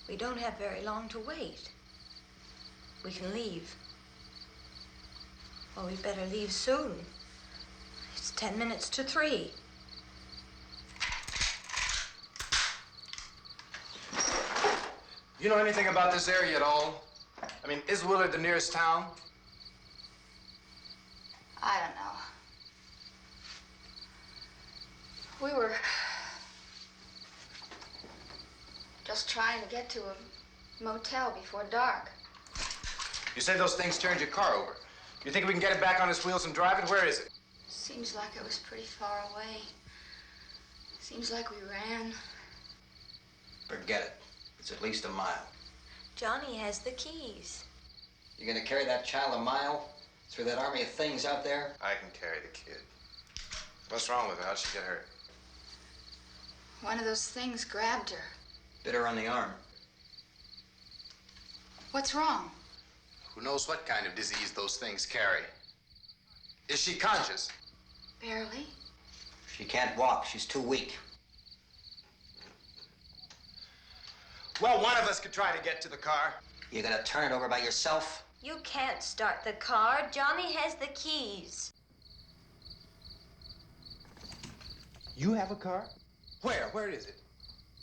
We don't have very long to wait. We can leave. Well, we better leave soon. It's 10 minutes to 3. You know anything about this area at all? I mean, is Willard the nearest town? I don't know. We were just trying to get to a motel before dark. You say those things turned your car over. You think we can get it back on its wheels and drive it? Where is it? Seems like it was pretty far away. Seems like we ran. Forget it. It's at least a mile. Johnny has the keys. You gonna carry that child a mile through that army of things out there? I can carry the kid. What's wrong with her? How'd she get hurt? One of those things grabbed her. Bit her on the arm. What's wrong? Who knows what kind of disease those things carry? Is she conscious? Barely. She can't walk. She's too weak. Well, one of us could try to get to the car. You gonna turn it over by yourself? You can't start the car. Johnny has the keys. You have a car? Where? Where is it?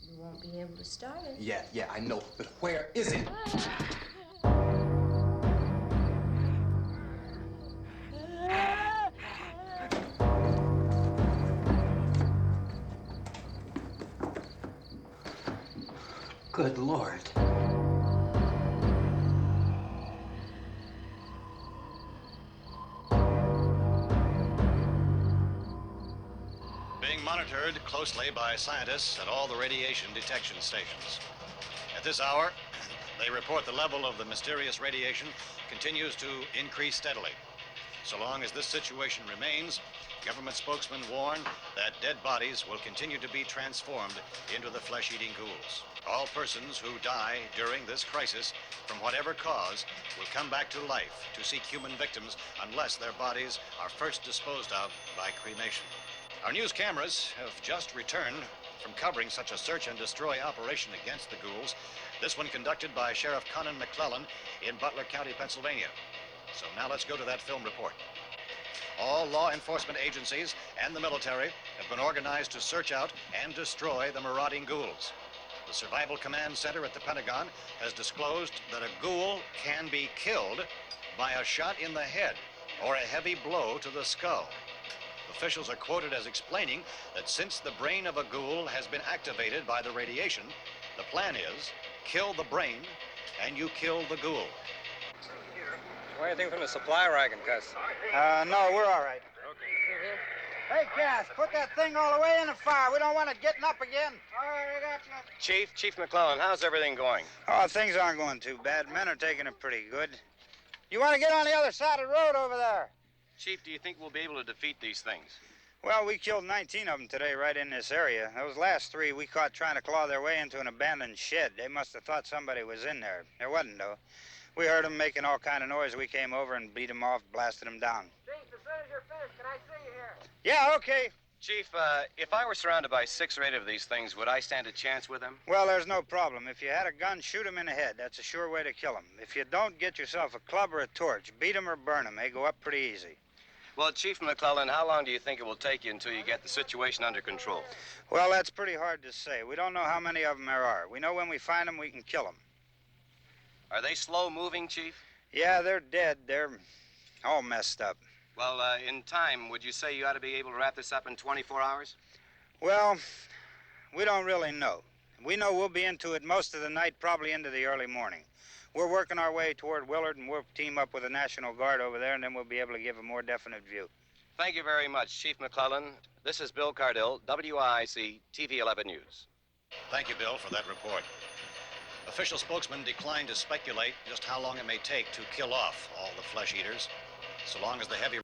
You won't be able to start it. Yeah, I know. But where is it? Good Lord. Being monitored closely by scientists at all the radiation detection stations. At this hour, they report the level of the mysterious radiation continues to increase steadily. So long as this situation remains, government spokesmen warn that dead bodies will continue to be transformed into the flesh-eating ghouls. All persons who die during this crisis, from whatever cause, will come back to life to seek human victims unless their bodies are first disposed of by cremation. Our news cameras have just returned from covering such a search and destroy operation against the ghouls, this one conducted by Sheriff Conan McClellan in Butler County, Pennsylvania. So now let's go to that film report. All law enforcement agencies and the military have been organized to search out and destroy the marauding ghouls. The Survival Command Center at the Pentagon has disclosed that a ghoul can be killed by a shot in the head or a heavy blow to the skull. Officials are quoted as explaining that since the brain of a ghoul has been activated by the radiation, the plan is kill the brain and you kill the ghoul. Want anything from the supply wagon, Cuss? No, we're all right. Hey, Cass, put that thing all the way in the fire. We don't want it getting up again. All right, I got you. Chief McClellan, how's everything going? Oh, things aren't going too bad. Men are taking it pretty good. You want to get on the other side of the road over there? Chief, do you think we'll be able to defeat these things? Well, we killed 19 of them today right in this area. Those last 3 we caught trying to claw their way into an abandoned shed. They must have thought somebody was in there. There wasn't, though. We heard them making all kind of noise. We came over and beat them off, blasted them down. Chief, as soon as you're finished, can I see you here? Yeah, okay. Chief, if I were surrounded by 6 or 8 of these things, would I stand a chance with them? Well, there's no problem. If you had a gun, shoot them in the head. That's a sure way to kill them. If you don't, get yourself a club or a torch. Beat them or burn them. They go up pretty easy. Well, Chief McClellan, how long do you think it will take you until you get the situation under control? Well, that's pretty hard to say. We don't know how many of them there are. We know when we find them, we can kill them. Are they slow-moving, Chief? Yeah, they're dead. They're all messed up. Well, in time, would you say you ought to be able to wrap this up in 24 hours? Well, we don't really know. We know we'll be into it most of the night, probably into the early morning. We're working our way toward Willard, and we'll team up with the National Guard over there, and then we'll be able to give a more definite view. Thank you very much, Chief McClellan. This is Bill Cardill, WIC TV 11 News. Thank you, Bill, for that report. Official spokesman declined to speculate just how long it may take to kill off all the flesh eaters, so long as the heavy...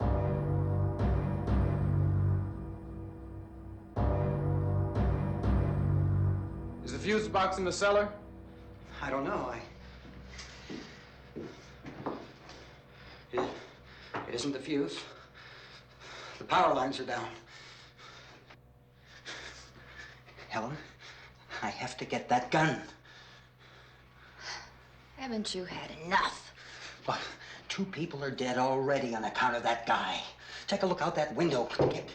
Is the fuse box in the cellar? I don't know. It isn't the fuse. The power lines are down. Helen, I have to get that gun. Haven't you had enough? But 2 people are dead already on account of that guy. Take a look out that window, Kit.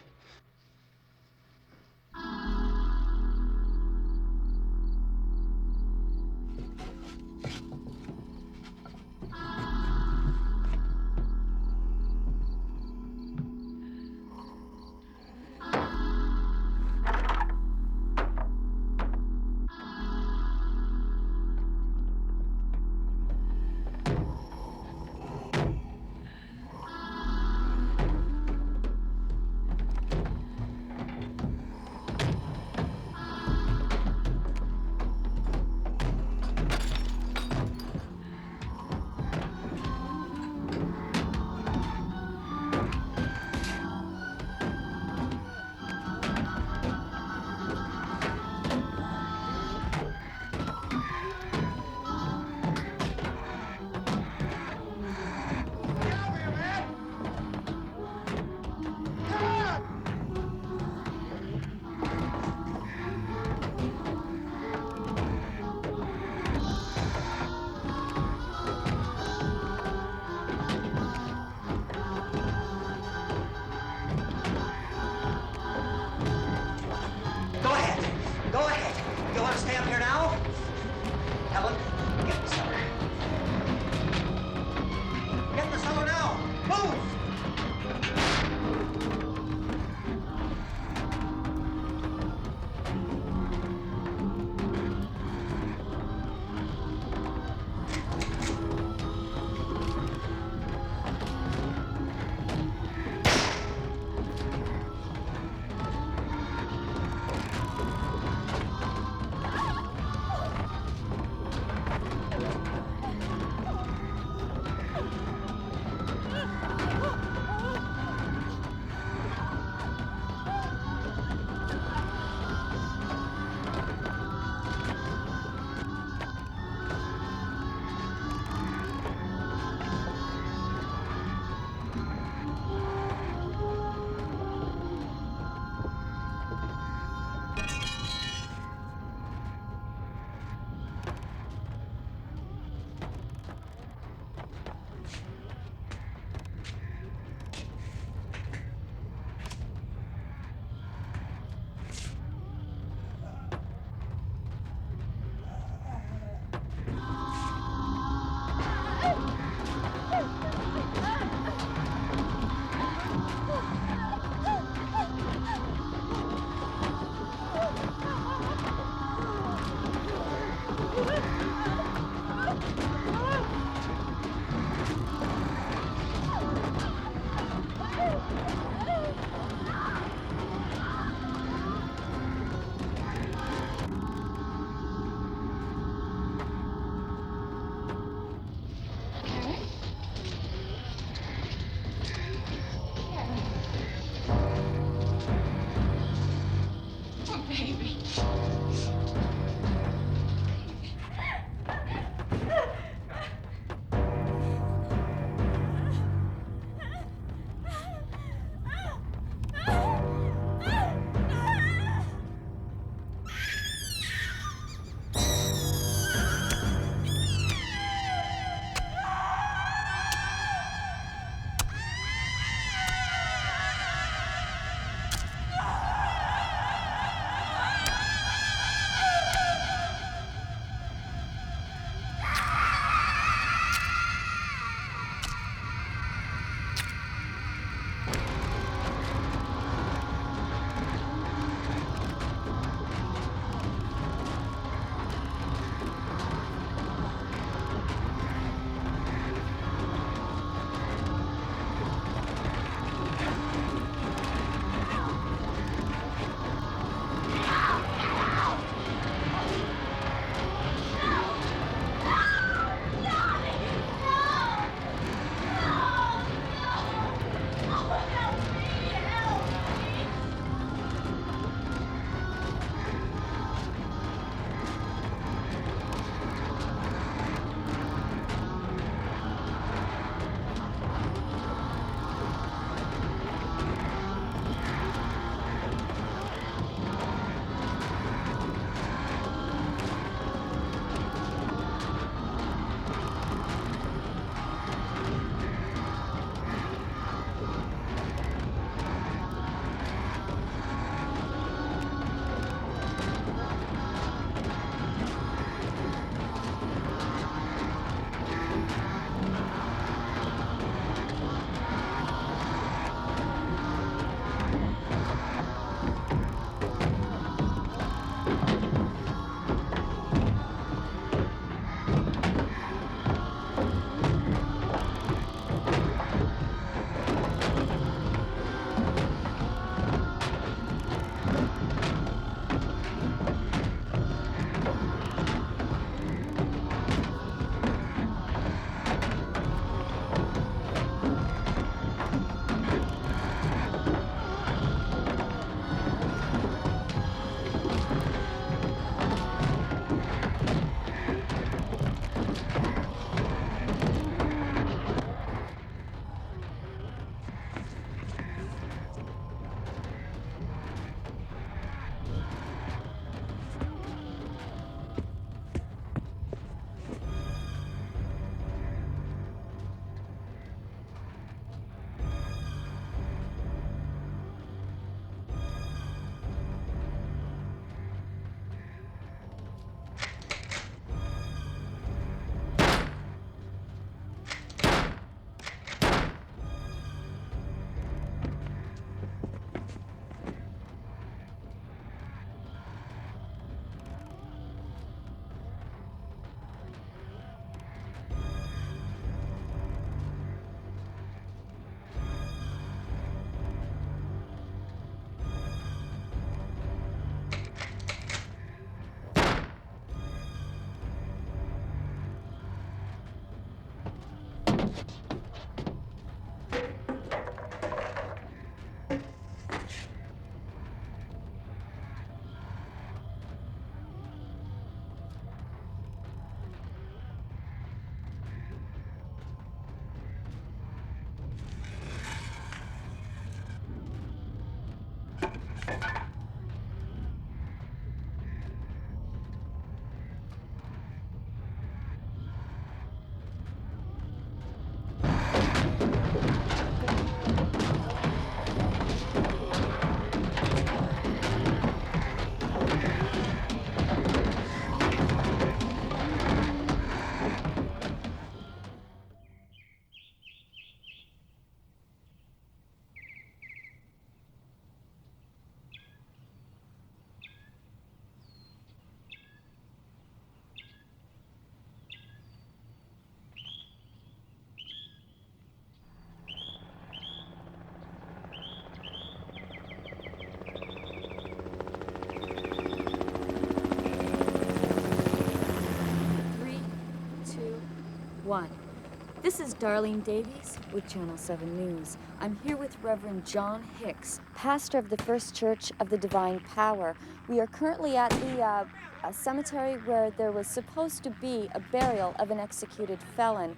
This is Darlene Davies with Channel 7 News. I'm here with Reverend John Hicks, pastor of the First Church of the Divine Power. We are currently at the cemetery where there was supposed to be a burial of an executed felon.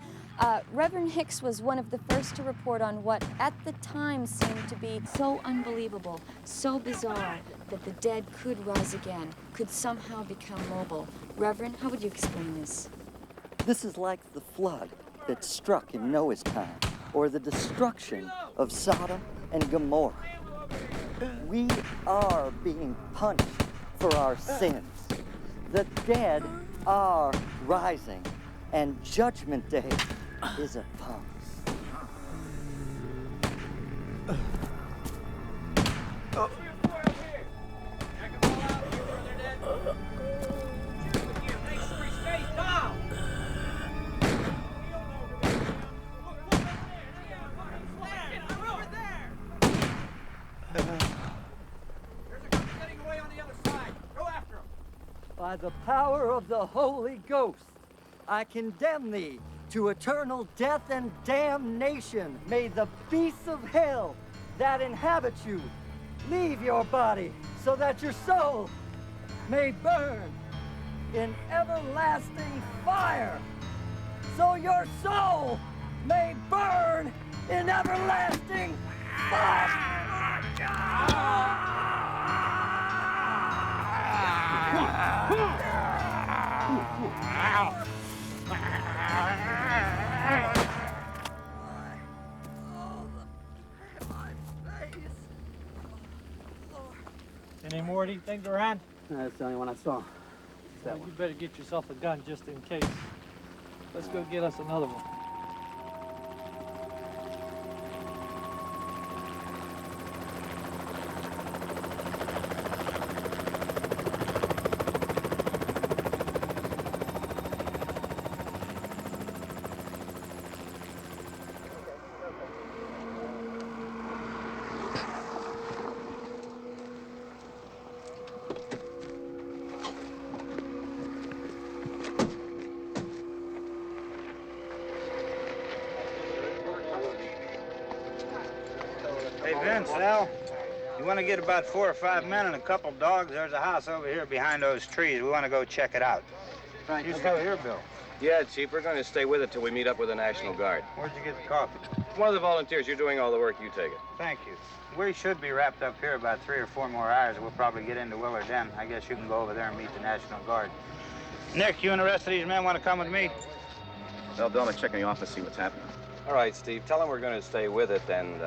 Reverend Hicks was one of the first to report on what at the time seemed to be so unbelievable, so bizarre, that the dead could rise again, could somehow become mobile. Reverend, how would you explain this? This is like the flood that struck in Noah's time, or the destruction of Sodom and Gomorrah. We are being punished for our sins. The dead are rising, and Judgment Day is upon us. By the power of the Holy Ghost, I condemn thee to eternal death and damnation. May the beasts of hell that inhabit you leave your body, so that your soul may burn in everlasting fire. So your soul may burn in everlasting fire. Any more do you think around? That's the only one I saw. Well, you better get yourself a gun just in case. Let's go get us another one. Hey, Vince, Al, you want to get about 4 or 5 men and a couple dogs? There's a house over here behind those trees. We want to go check it out. Right. You still here, Bill? Yeah, Chief, we're going to stay with it till we meet up with the National Guard. Where'd you get the coffee? One of the volunteers. You're doing all the work. You take it. Thank you. We should be wrapped up here about 3 or 4 more hours. We'll probably get into Willard Den. I guess you can go over there and meet the National Guard. Nick, you and the rest of these men want to come with me? Well, Bill, I'm check in the office, see what's happening. All right, Steve. Tell them we're going to stay with it, and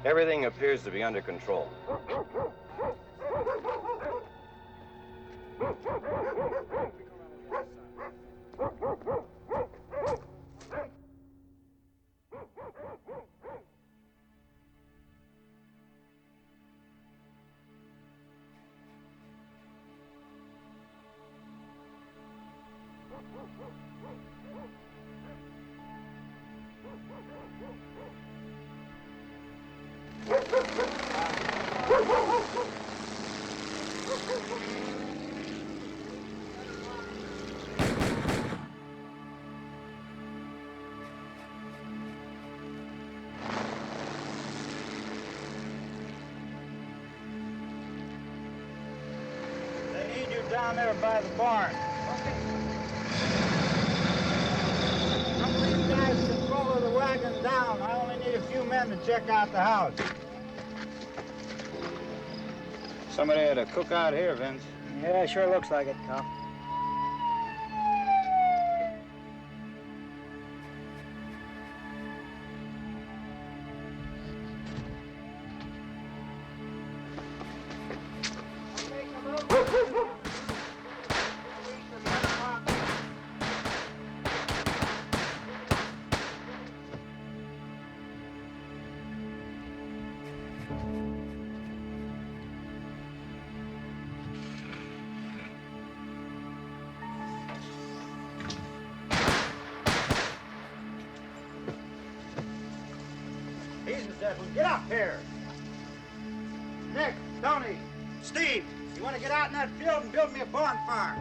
everything appears to be under control. They need you down there by the barn. Some of you guys can follow the wagon down. I only need a few men to check out the house. Somebody had a cookout here, Vince. Yeah, sure looks like it, Cop. Get up here. Nick, Tony, Steve, you want to get out in that field and build me a bonfire?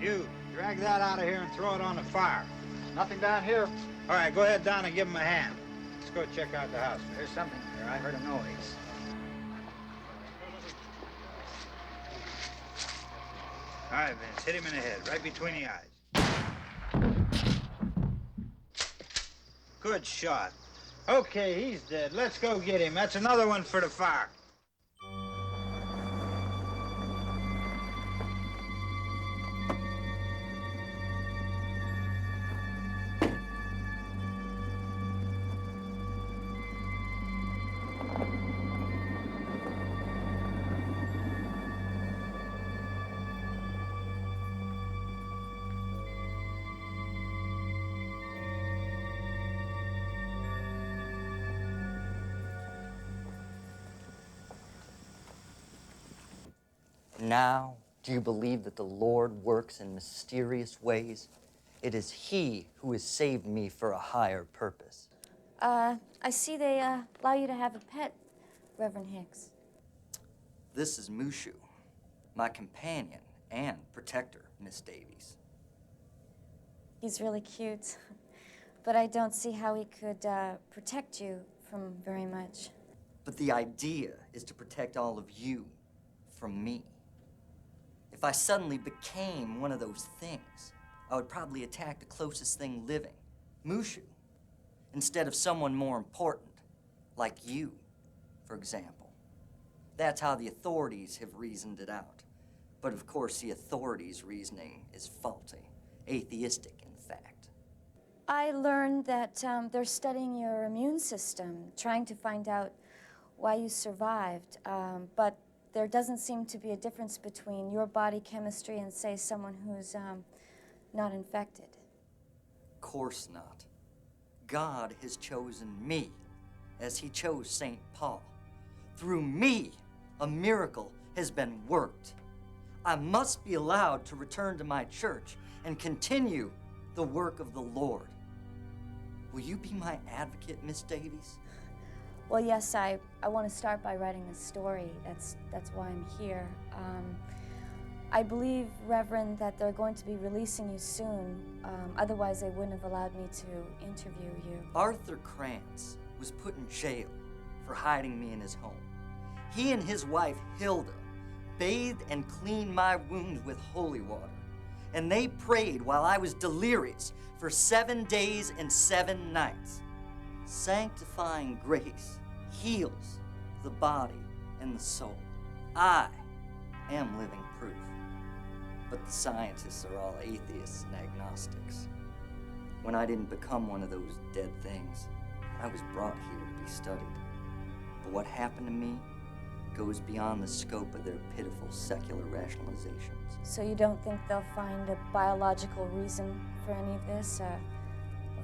You, drag that out of here and throw it on the fire. Nothing down here. All right, go ahead down and give him a hand. Let's go check out the house. There's something here. I heard a noise. All right, Vince, hit him in the head, right between the eyes. Good shot. Okay, he's dead. Let's go get him. That's another one for the fire. Now, do you believe that the Lord works in mysterious ways? It is He who has saved me for a higher purpose. I see they allow you to have a pet, Reverend Hicks. This is Mushu, my companion and protector, Miss Davies. He's really cute, but I don't see how he could protect you from very much. But the idea is to protect all of you from me. If I suddenly became one of those things, I would probably attack the closest thing living, Mushu, instead of someone more important, like you, for example. That's how the authorities have reasoned it out. But of course, the authorities' reasoning is faulty, atheistic, in fact. I learned that they're studying your immune system, trying to find out why you survived, but there doesn't seem to be a difference between your body chemistry and, say, someone who's not infected. Of course not. God has chosen me, as He chose St. Paul. Through me, a miracle has been worked. I must be allowed to return to my church and continue the work of the Lord. Will you be my advocate, Miss Davies? Well, yes, I want to start by writing a story. That's why I'm here. I believe, Reverend, that they're going to be releasing you soon. Otherwise, they wouldn't have allowed me to interview you. Arthur Krantz was put in jail for hiding me in his home. He and his wife, Hilda, bathed and cleaned my wounds with holy water. And they prayed while I was delirious for 7 days and 7 nights. Sanctifying grace heals the body and the soul. I am living proof. But the scientists are all atheists and agnostics. When I didn't become one of those dead things, I was brought here to be studied. But what happened to me goes beyond the scope of their pitiful secular rationalizations. So you don't think they'll find a biological reason for any of this? A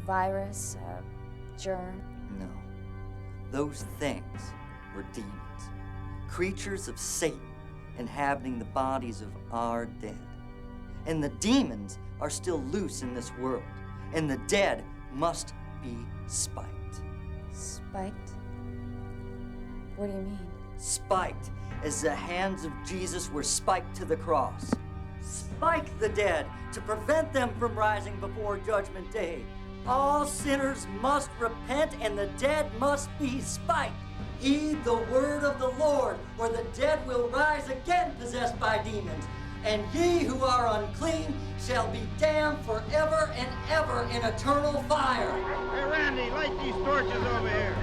virus, a germ? No. Those things were demons. Creatures of Satan inhabiting the bodies of our dead. And the demons are still loose in this world. And the dead must be spiked. Spiked? What do you mean? Spiked as the hands of Jesus were spiked to the cross. Spike the dead to prevent them from rising before Judgment Day. All sinners must repent and the dead must be spiked. Heed the word of the Lord, or the dead will rise again possessed by demons. And ye who are unclean shall be damned forever and ever in eternal fire. Hey, Randy, light these torches over here.